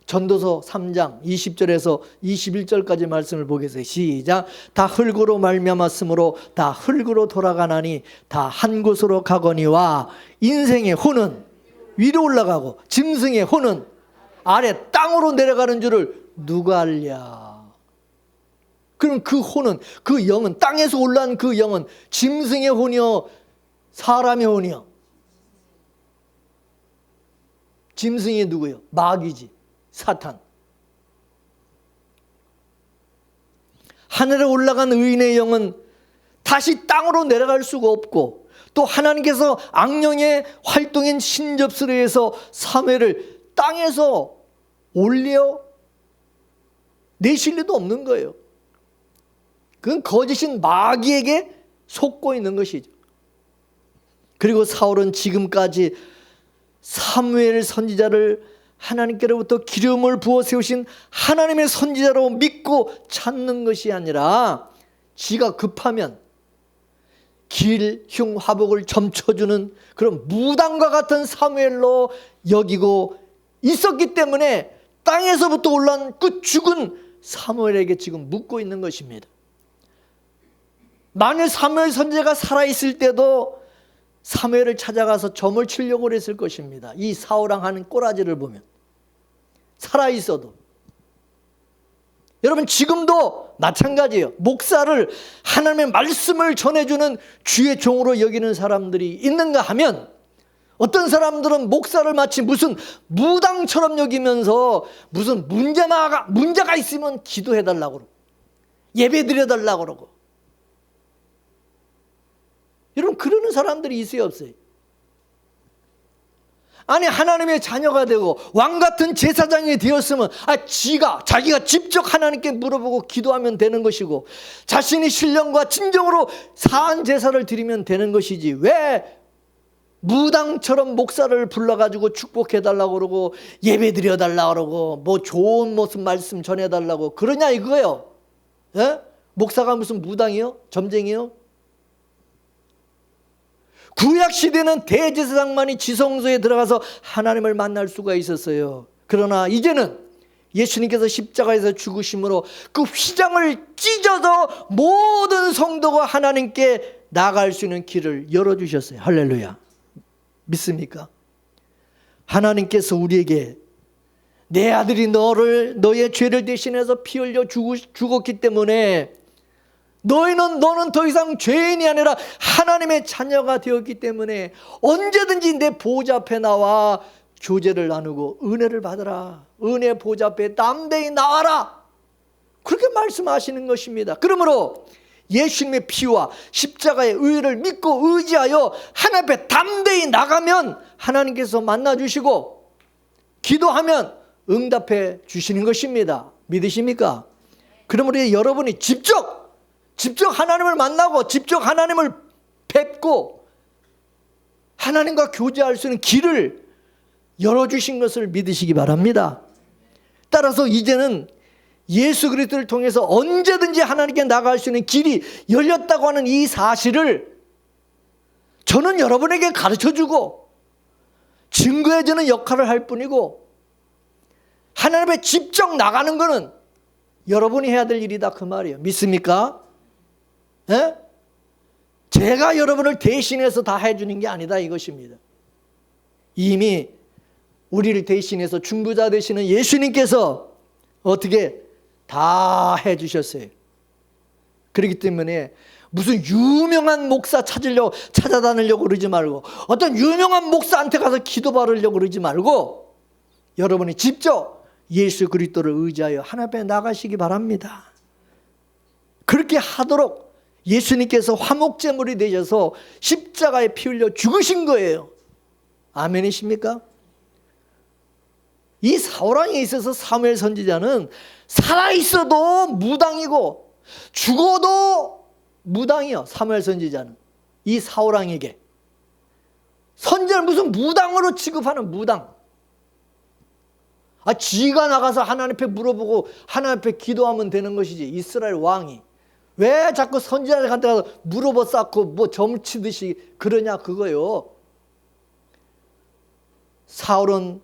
전도서 3장 20절에서 21절까지 말씀을 보겠어요. 시작. 다 흙으로 말미암았으므로 다 흙으로 돌아가나니 다 한 곳으로 가거니와 인생의 혼은 위로 올라가고 짐승의 혼은 아래 땅으로 내려가는 줄을 누가 알랴. 그럼 그 혼은, 그 영은, 땅에서 올라온 그 영은 짐승의 혼이요 사람의 혼이요? 짐승이 누구요? 마귀지, 사탄. 하늘에 올라간 의인의 영은 다시 땅으로 내려갈 수가 없고, 또 하나님께서 악령의 활동인 신접술에 의해서 사무엘을 땅에서 올려 내실 리도 없는 거예요. 그건 거짓인 마귀에게 속고 있는 것이죠. 그리고 사울은 지금까지 사무엘 선지자를 하나님께로부터 기름을 부어 세우신 하나님의 선지자로 믿고 찾는 것이 아니라 지가 급하면 길, 흉, 화복을 점쳐주는 그런 무당과 같은 사무엘로 여기고 있었기 때문에 땅에서부터 올라온 그 죽은 사무엘에게 지금 묻고 있는 것입니다. 만일 사무엘 선지자가 살아있을 때도 사무엘을 찾아가서 점을 치려고 그랬을 것입니다. 이 사울왕 하는 꼬라지를 보면 살아있어도. 여러분, 지금도 마찬가지예요. 목사를, 하나님의 말씀을 전해주는 주의 종으로 여기는 사람들이 있는가 하면, 어떤 사람들은 목사를 마치 무슨 무당처럼 여기면서 무슨 문제가 있으면 기도해달라고 그러고 예배드려달라고 그러고. 여러분, 그러는 사람들이 있어요, 없어요? 아니, 하나님의 자녀가 되고 왕 같은 제사장이 되었으면 자기가 직접 하나님께 물어보고 기도하면 되는 것이고, 자신이 신령과 진정으로 사한 제사를 드리면 되는 것이지, 왜 무당처럼 목사를 불러가지고 축복해달라고 그러고 예배드려달라고 그러고 뭐 좋은 모습 말씀 전해달라고 그러냐 이거예요. 예? 목사가 무슨 무당이요? 점쟁이요? 구약시대는 대제사장만이 지성소에 들어가서 하나님을 만날 수가 있었어요. 그러나 이제는 예수님께서 십자가에서 죽으심으로 그 휘장을 찢어서 모든 성도가 하나님께 나아갈 수 있는 길을 열어주셨어요. 할렐루야. 믿습니까? 하나님께서 우리에게 내 아들이 너의 죄를 대신해서 피 흘려 죽었기 때문에 너는 더 이상 죄인이 아니라 하나님의 자녀가 되었기 때문에 언제든지 내 보좌 앞에 나와 교제를 나누고 은혜를 받으라. 은혜 보좌 앞에 담대히 나와라. 그렇게 말씀하시는 것입니다. 그러므로 예수님의 피와 십자가의 의를 믿고 의지하여 하나님 앞에 담대히 나가면 하나님께서 만나주시고 기도하면 응답해 주시는 것입니다. 믿으십니까? 그러므로 여러분이 직접 하나님을 만나고 직접 하나님을 뵙고 하나님과 교제할 수 있는 길을 열어주신 것을 믿으시기 바랍니다. 따라서 이제는 예수 그리스도를 통해서 언제든지 하나님께 나갈 수 있는 길이 열렸다고 하는 이 사실을 저는 여러분에게 가르쳐주고 증거해주는 역할을 할 뿐이고 하나님 앞에 직접 나가는 것은 여러분이 해야 될 일이다 그 말이에요. 믿습니까? 예? 제가 여러분을 대신해서 다 해주는 게 아니다 이것입니다. 이미 우리를 대신해서 중보자 되시는 예수님께서 어떻게 다 해주셨어요. 그렇기 때문에 무슨 유명한 목사 찾아다니려고 그러지 말고 어떤 유명한 목사한테 가서 기도 받으려고 그러지 말고 여러분이 직접 예수 그리스도를 의지하여 하나님 앞에 나가시기 바랍니다. 그렇게 하도록 예수님께서 화목제물이 되셔서 십자가에 피 흘려 죽으신 거예요. 아멘이십니까? 이 사울왕에 있어서 사무엘 선지자는 살아있어도 무당이고 죽어도 무당이요. 사무엘 선지자는 이 사울왕에게 선지자를 무슨 무당으로 취급하는 무당. 지가 나가서 하나님 앞에 물어보고 하나님 앞에 기도하면 되는 것이지. 이스라엘 왕이 왜 자꾸 선지자한테 가서 물어보 쌓고 뭐 점치듯이 그러냐 그거요. 사울은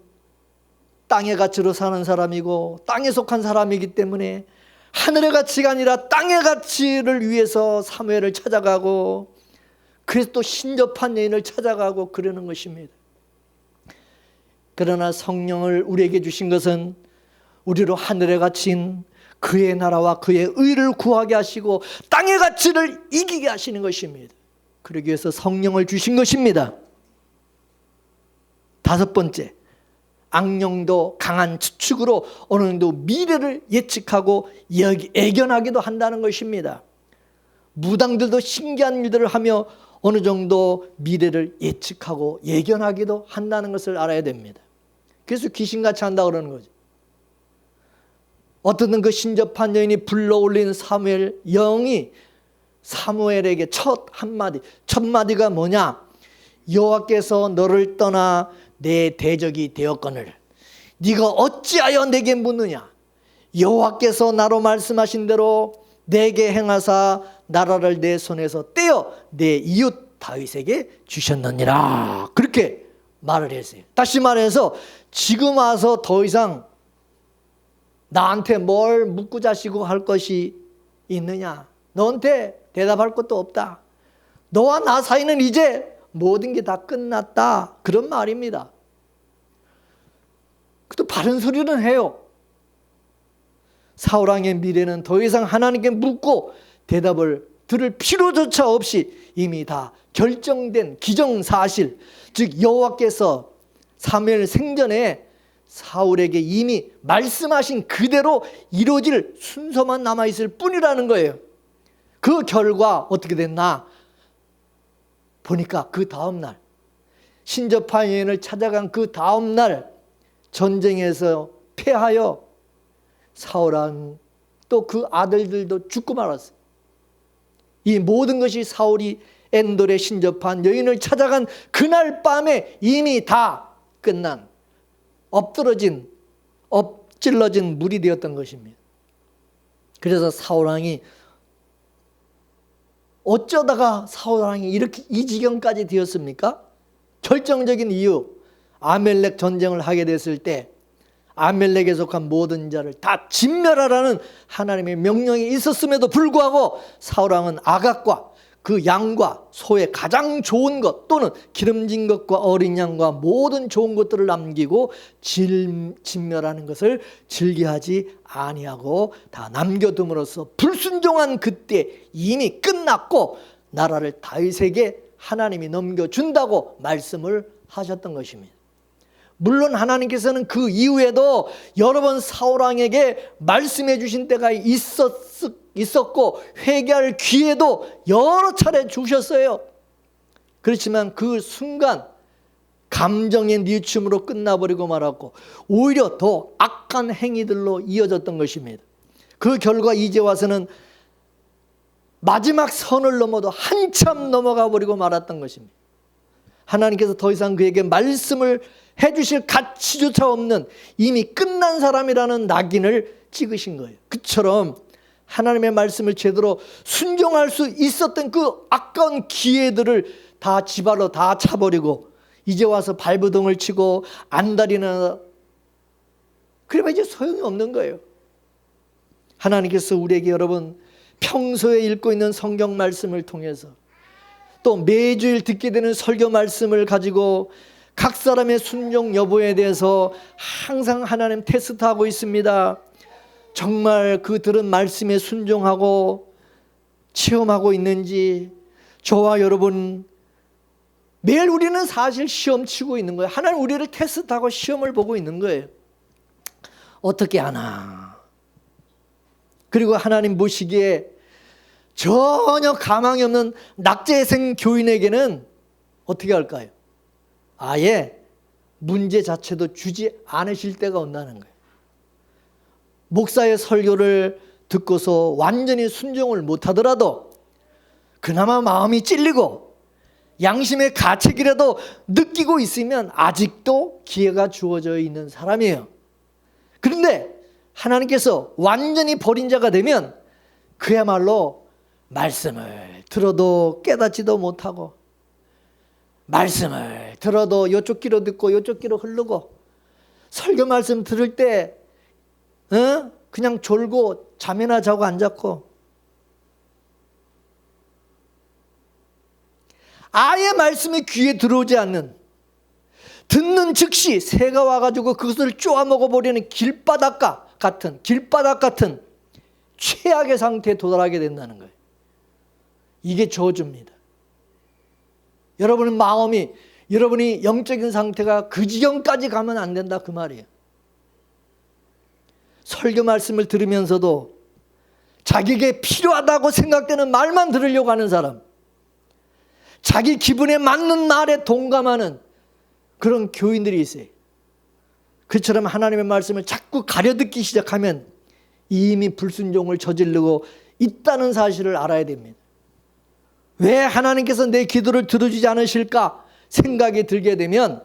땅의 가치로 사는 사람이고 땅에 속한 사람이기 때문에 하늘의 가치가 아니라 땅의 가치를 위해서 사무엘을 찾아가고 그래서 또 신접한 여인을 찾아가고 그러는 것입니다. 그러나 성령을 우리에게 주신 것은 우리로 하늘의 가치인 그의 나라와 그의 의를 구하게 하시고 땅의 가치를 이기게 하시는 것입니다. 그러기 위해서 성령을 주신 것입니다. 다섯 번째, 악령도 강한 추측으로 어느 정도 미래를 예측하고 예견하기도 한다는 것입니다. 무당들도 신기한 일들을 하며 어느 정도 미래를 예측하고 예견하기도 한다는 것을 알아야 됩니다. 그래서 귀신같이 한다고 그러는 거죠. 어떤 그 신접한 여인이 불러올린 사무엘 영이 사무엘에게 첫 마디가 뭐냐? 여호와께서 너를 떠나 내 대적이 되었거늘 네가 어찌하여 내게 묻느냐? 여호와께서 나로 말씀하신 대로 내게 행하사 나라를 내 손에서 떼어 내 이웃 다윗에게 주셨느니라. 그렇게 말을 했어요. 다시 말해서 지금 와서 더 이상 나한테 뭘 묻고 자시고 할 것이 있느냐? 너한테 대답할 것도 없다. 너와 나 사이는 이제 모든 게 다 끝났다. 그런 말입니다. 또 바른 소리는 해요. 사울왕의 미래는 더 이상 하나님께 묻고 대답을 들을 필요조차 없이 이미 다 결정된 기정사실, 즉 여호와께서 사무엘 생전에 사울에게 이미 말씀하신 그대로 이루어질 순서만 남아있을 뿐이라는 거예요. 그 결과 어떻게 됐나 보니까 그 다음날 신접한 여인을 찾아간 그 다음날 전쟁에서 패하여 사울왕 또 그 아들들도 죽고 말았어요. 이 모든 것이 사울이 엔돌에 신접한 여인을 찾아간 그날 밤에 이미 다 끝난 엎질러진 물이 되었던 것입니다. 그래서 사울왕이 어쩌다가 사울왕이 이렇게 이 지경까지 되었습니까? 결정적인 이유, 아멜렉 전쟁을 하게 됐을 때 아멜렉에 속한 모든 자를 다 진멸하라는 하나님의 명령이 있었음에도 불구하고 사울왕은 아각과 그 양과 소의 가장 좋은 것 또는 기름진 것과 어린 양과 모든 좋은 것들을 남기고 진멸하는 것을 즐겨하지 아니하고 다 남겨둠으로써 불순종한 그때 이미 끝났고 나라를 다윗에게 하나님이 넘겨준다고 말씀을 하셨던 것입니다. 물론 하나님께서는 그 이후에도 여러 번 사울왕에게 말씀해 주신 때가 있었고 회개할 기회도 여러 차례 주셨어요. 그렇지만 그 순간 감정의 뉘우침으로 끝나버리고 말았고 오히려 더 악한 행위들로 이어졌던 것입니다. 그 결과 이제 와서는 마지막 선을 넘어도 한참 넘어가 버리고 말았던 것입니다. 하나님께서 더 이상 그에게 말씀을 해주실 가치조차 없는 이미 끝난 사람이라는 낙인을 찍으신 거예요. 그처럼 하나님의 말씀을 제대로 순종할 수 있었던 그 아까운 기회들을 다 지발로 다 차버리고 이제 와서 발버둥을 치고 안달이나 그러면 이제 소용이 없는 거예요. 하나님께서 우리에게 여러분 평소에 읽고 있는 성경 말씀을 통해서 또 매주일 듣게 되는 설교 말씀을 가지고 각 사람의 순종 여부에 대해서 항상 하나님 테스트하고 있습니다. 정말 그 들은 말씀에 순종하고 체험하고 있는지 저와 여러분 매일 우리는 사실 시험 치고 있는 거예요. 하나님 우리를 테스트하고 시험을 보고 있는 거예요. 어떻게 하나. 그리고 하나님 보시기에 전혀 가망이 없는 낙제생 교인에게는 어떻게 할까요? 아예 문제 자체도 주지 않으실 때가 온다는 거예요. 목사의 설교를 듣고서 완전히 순종을 못하더라도 그나마 마음이 찔리고 양심의 가책이라도 느끼고 있으면 아직도 기회가 주어져 있는 사람이에요. 그런데 하나님께서 완전히 버린 자가 되면 그야말로 말씀을 들어도 깨닫지도 못하고 말씀을 들어도 이쪽 귀로 듣고 이쪽 귀로 흐르고 설교 말씀 들을 때 그냥 졸고 잠이나 자고 앉았고 아예 말씀이 귀에 들어오지 않는 듣는 즉시 새가 와가지고 그것을 쪼아 먹어버리는 길바닥 같은 최악의 상태에 도달하게 된다는 거예요. 이게 저주입니다. 여러분의 마음이 여러분이 영적인 상태가 그 지경까지 가면 안 된다 그 말이에요. 설교 말씀을 들으면서도 자기에게 필요하다고 생각되는 말만 들으려고 하는 사람, 자기 기분에 맞는 말에 동감하는 그런 교인들이 있어요. 그처럼 하나님의 말씀을 자꾸 가려듣기 시작하면 이미 불순종을 저지르고 있다는 사실을 알아야 됩니다. 왜 하나님께서 내 기도를 들어주지 않으실까 생각이 들게 되면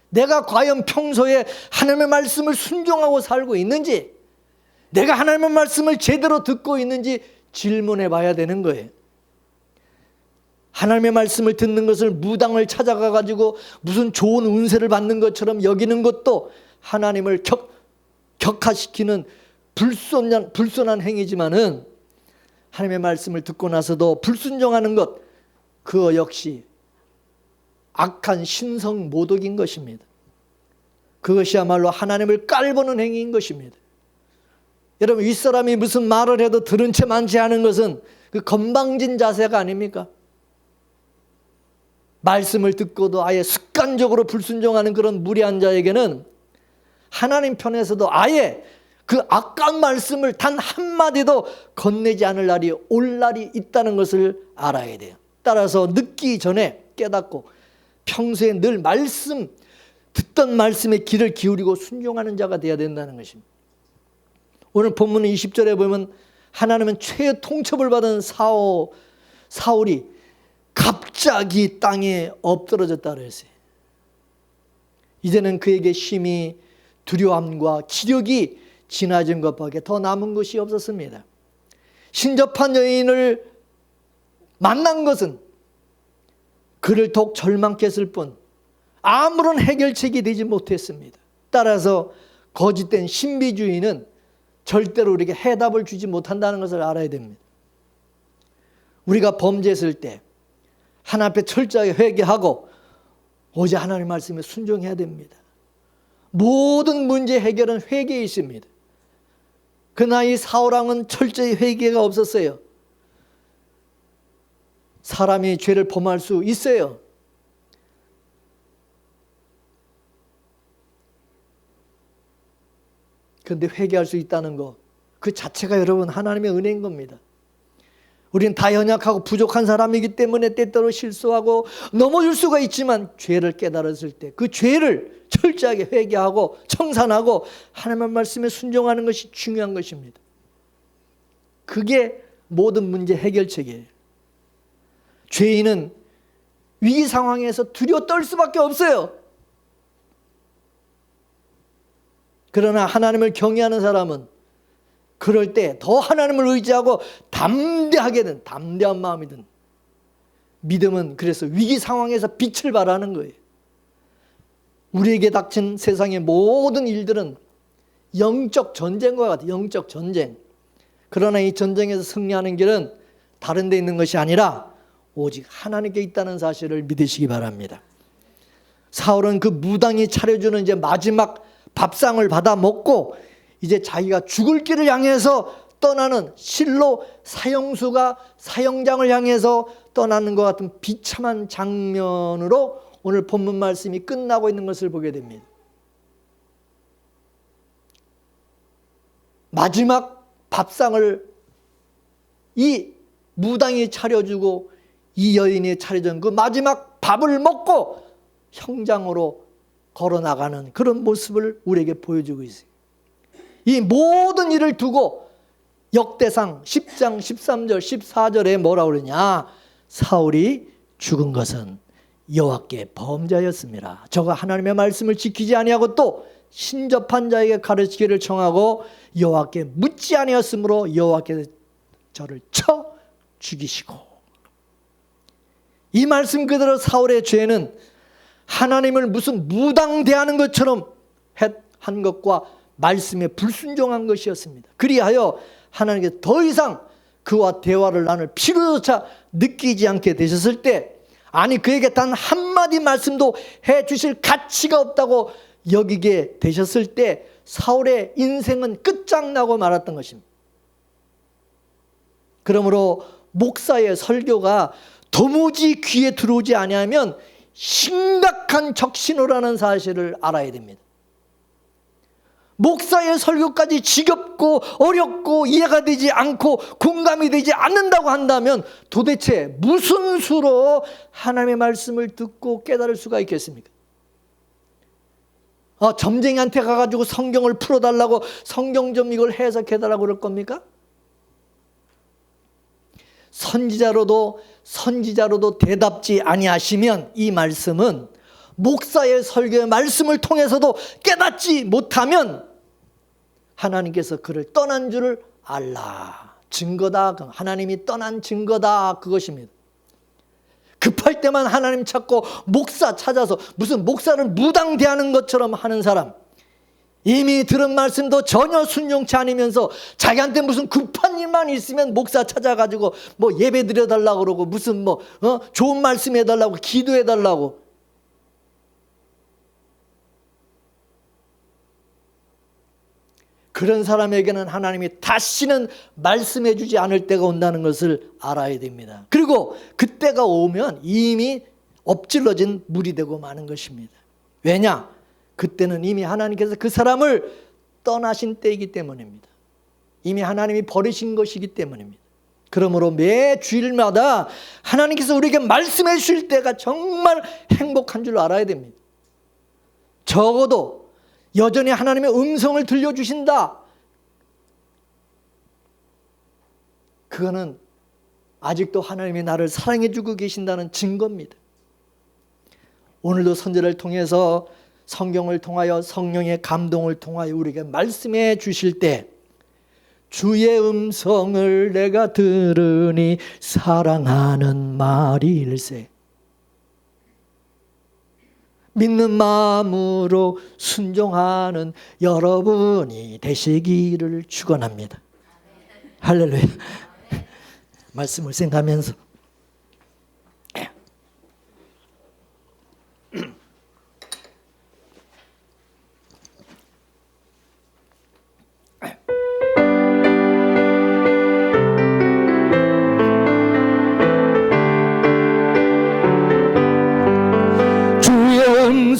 내가 과연 평소에 하나님의 말씀을 순종하고 살고 있는지, 내가 하나님의 말씀을 제대로 듣고 있는지 질문해 봐야 되는 거예요. 하나님의 말씀을 듣는 것을 무당을 찾아가 가지고 무슨 좋은 운세를 받는 것처럼 여기는 것도 하나님을 격하시키는 불손한 행위지만은 하나님의 말씀을 듣고 나서도 불순종하는 것, 그거 역시 악한 신성 모독인 것입니다. 그것이야말로 하나님을 깔보는 행위인 것입니다. 여러분, 윗사람이 무슨 말을 해도 들은 채 많지 않은 것은 그 건방진 자세가 아닙니까? 말씀을 듣고도 아예 습관적으로 불순종하는 그런 무리한 자에게는 하나님 편에서도 아예 그 아까운 말씀을 단 한마디도 건네지 않을 날이 올 날이 있다는 것을 알아야 돼요. 따라서 늦기 전에 깨닫고 평소에 늘 듣던 말씀에 귀를 기울이고 순종하는 자가 되어야 된다는 것입니다. 오늘 본문 20절에 보면 하나님은 최후 통첩을 받은 사울이 갑자기 땅에 엎드러졌다 그랬어요. 이제는 그에게 심히 두려움과 기력이 지나진 것밖에 더 남은 것이 없었습니다. 신접한 여인을 만난 것은 그를 더욱 절망케 했을 뿐 아무런 해결책이 되지 못했습니다. 따라서 거짓된 신비주의는 절대로 우리에게 해답을 주지 못한다는 것을 알아야 됩니다. 우리가 범죄했을 때 하나님 앞에 철저하게 회개하고 오직 하나님의 말씀에 순종해야 됩니다. 모든 문제 해결은 회개에 있습니다. 그러나 이 사울왕은 철저히 회개가 없었어요. 사람이 죄를 범할 수 있어요. 그런데 회개할 수 있다는 거, 그 자체가 여러분 하나님의 은혜인 겁니다. 우리는 다 연약하고 부족한 사람이기 때문에 때때로 실수하고 넘어질 수가 있지만, 죄를 깨달았을 때 그 죄를 철저하게 회개하고 청산하고 하나님의 말씀에 순종하는 것이 중요한 것입니다. 그게 모든 문제 해결책이에요. 죄인은 위기 상황에서 두려워 떨 수밖에 없어요. 그러나 하나님을 경외하는 사람은 그럴 때 더 하나님을 의지하고 담대한 마음이든, 믿음은 그래서 위기 상황에서 빛을 발하는 거예요. 우리에게 닥친 세상의 모든 일들은 영적 전쟁과 같아요. 영적 전쟁. 그러나 이 전쟁에서 승리하는 길은 다른 데 있는 것이 아니라 오직 하나님께 있다는 사실을 믿으시기 바랍니다. 사울은 그 무당이 차려주는 이제 마지막 밥상을 받아 먹고 이제 자기가 죽을 길을 향해서 떠나는, 실로 사형수가 사형장을 향해서 떠나는 것 같은 비참한 장면으로 오늘 본문 말씀이 끝나고 있는 것을 보게 됩니다. 마지막 밥상을 이 무당이 차려주고 이 여인이 차려준 그 마지막 밥을 먹고 형장으로 걸어나가는 그런 모습을 우리에게 보여주고 있어요. 이 모든 일을 두고 역대상 10장 13절 14절에 뭐라고 그러냐, 사울이 죽은 것은 여호와께 범죄하였습니다. 저가 하나님의 말씀을 지키지 아니하고 또 신접한 자에게 가르치기를 청하고 여호와께 묻지 아니하였으므로 여호와께 저를 쳐 죽이시고. 이 말씀 그대로 사울의 죄는 하나님을 무슨 무당 대하는 것처럼 한 것과 말씀에 불순종한 것이었습니다. 그리하여 하나님께 더 이상 그와 대화를 나눌 필요조차 느끼지 않게 되셨을 때, 아니 그에게 단 한마디 말씀도 해주실 가치가 없다고 여기게 되셨을 때 사울의 인생은 끝장나고 말았던 것입니다. 그러므로 목사의 설교가 도무지 귀에 들어오지 아니하면 심각한 적신호라는 사실을 알아야 됩니다. 목사의 설교까지 지겹고 어렵고 이해가 되지 않고 공감이 되지 않는다고 한다면 도대체 무슨 수로 하나님의 말씀을 듣고 깨달을 수가 있겠습니까? 점쟁이한테 가가지고 성경을 풀어달라고 성경 좀 이걸 해석해달라고 그럴 겁니까? 선지자로도 대답지 아니하시면 이 말씀은 목사의 설교의 말씀을 통해서도 깨닫지 못하면 하나님께서 그를 떠난 줄을 알라. 증거다. 하나님이 떠난 증거다. 그것입니다. 급할 때만 하나님 찾고 목사 찾아서 무슨 목사를 무당 대하는 것처럼 하는 사람, 이미 들은 말씀도 전혀 순종치 않으면서 자기한테 무슨 급한 일만 있으면 목사 찾아가지고 뭐 예배 드려달라고 그러고 무슨 좋은 말씀 해달라고 기도해달라고. 그런 사람에게는 하나님이 다시는 말씀해 주지 않을 때가 온다는 것을 알아야 됩니다. 그리고 그때가 오면 이미 엎질러진 물이 되고 마는 것입니다. 왜냐? 그때는 이미 하나님께서 그 사람을 떠나신 때이기 때문입니다. 이미 하나님이 버리신 것이기 때문입니다. 그러므로 매 주일마다 하나님께서 우리에게 말씀해 주실 때가 정말 행복한 줄 알아야 됩니다. 적어도 여전히 하나님의 음성을 들려주신다. 그거는 아직도 하나님이 나를 사랑해주고 계신다는 증거입니다. 오늘도 선지자를 통해서 성경을 통하여 성령의 감동을 통하여 우리에게 말씀해 주실 때 주의 음성을 내가 들으니 사랑하는 말일세. 믿는 마음으로 순종하는 여러분이 되시기를 축원합니다. 할렐루야. 말씀을 생각하면서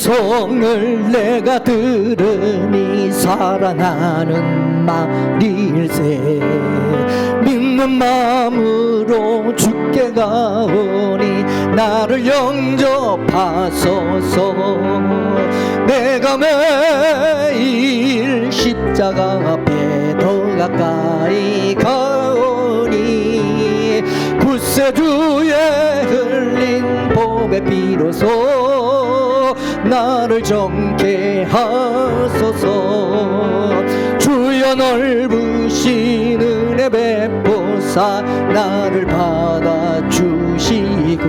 음성을 내가 들으니 살아나는 말일세. 믿는 마음으로 주께 가오니 나를 영접하소서. 내가 매일 십자가 앞에 더 가까이 가오니 구세주의 흘린 보배 비로소 나를 정케 하소서. 주여 넓으신 은혜 베푸사 나를 받아주시고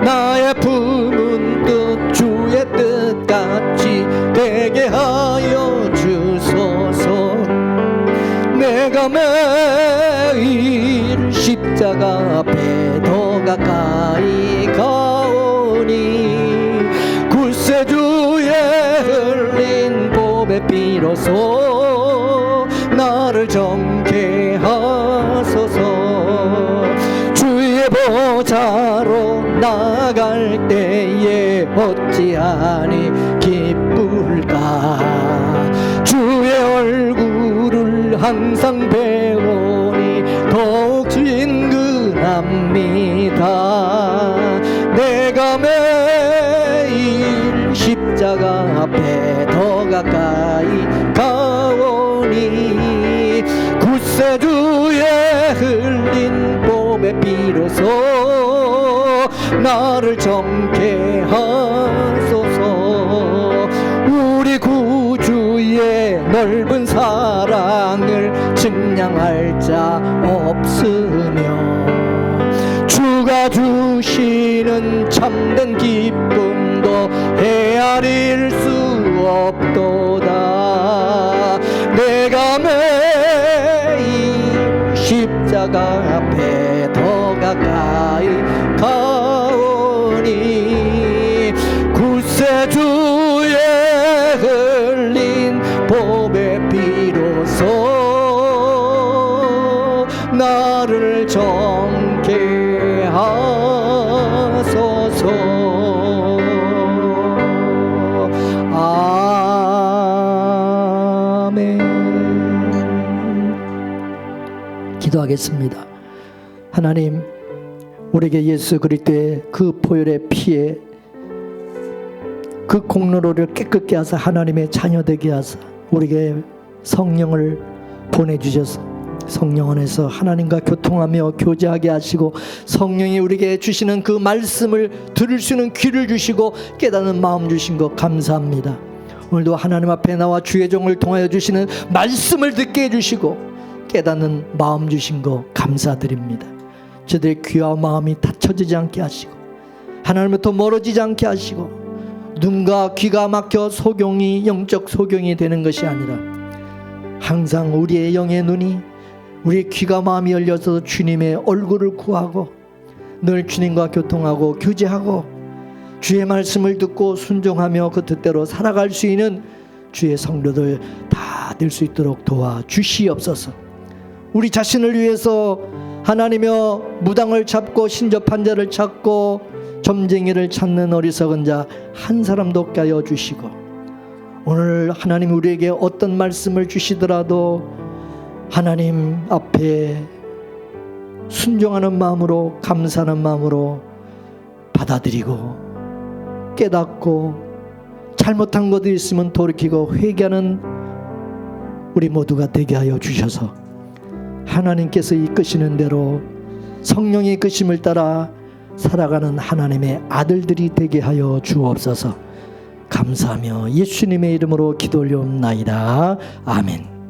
나의 품은 뜻 주의 뜻같이 되게 하여 주소서. 내가 매일 십자가 앞에 더 가까이 가오니 구세주의 흘린 보배 비로소 나를 정케 하소서. 주의 보좌로 나갈 때에 어찌하니 기쁠까. 주의 얼굴을 항상 배우니 더욱 친근합니다. 내가 매일 십자가 앞에 더 가까이 가오니 구세주의 흘린 보배 비로소 나를 정케 하소서. 우리 구주의 넓은 사랑을 측량할 자 없으며 주가 주시는 참된 기쁨도 헤아릴 수 없도다. 내가 매일 십자가 앞에 더 가까이 가오니 구세주의 흘린 보배 비로소 나를 정케 하소서. 아멘. 기도하겠습니다. 하나님, 우리에게 예수 그리스도의 그 보혈의 피에 그 공로를 깨끗게 하사 하나님의 자녀되게 하사 우리에게 성령을 보내주셔서 성령 안에서 하나님과 교통하며 교제하게 하시고 성령이 우리에게 주시는 그 말씀을 들을 수 있는 귀를 주시고 깨닫는 마음 주신 것 감사합니다. 오늘도 하나님 앞에 나와 주의 종을 통하여 주시는 말씀을 듣게 해주시고 깨닫는 마음 주신 것 감사드립니다. 저들의 귀와 마음이 닫혀지지 않게 하시고 하나님부터 멀어지지 않게 하시고 눈과 귀가 막혀 소경이 영적 소경이 되는 것이 아니라 항상 우리의 영의 눈이 우리의 귀가 마음이 열려서 주님의 얼굴을 구하고 늘 주님과 교통하고 교제하고 주의 말씀을 듣고 순종하며 그 뜻대로 살아갈 수 있는 주의 성도들 다 될 수 있도록 도와주시옵소서. 우리 자신을 위해서 하나님여 무당을 찾고 신접한 자를 찾고 점쟁이를 찾는 어리석은 자 한 사람도 없게 하여 주시고 오늘 하나님 우리에게 어떤 말씀을 주시더라도 하나님 앞에 순종하는 마음으로 감사하는 마음으로 받아들이고 깨닫고 잘못한 것이 있으면 돌이키고 회개하는 우리 모두가 되게 하여 주셔서 하나님께서 이끄시는 대로 성령의 이끄심을 따라 살아가는 하나님의 아들들이 되게 하여 주옵소서. 감사하며 예수님의 이름으로 기도 올려옵나이다. 아멘.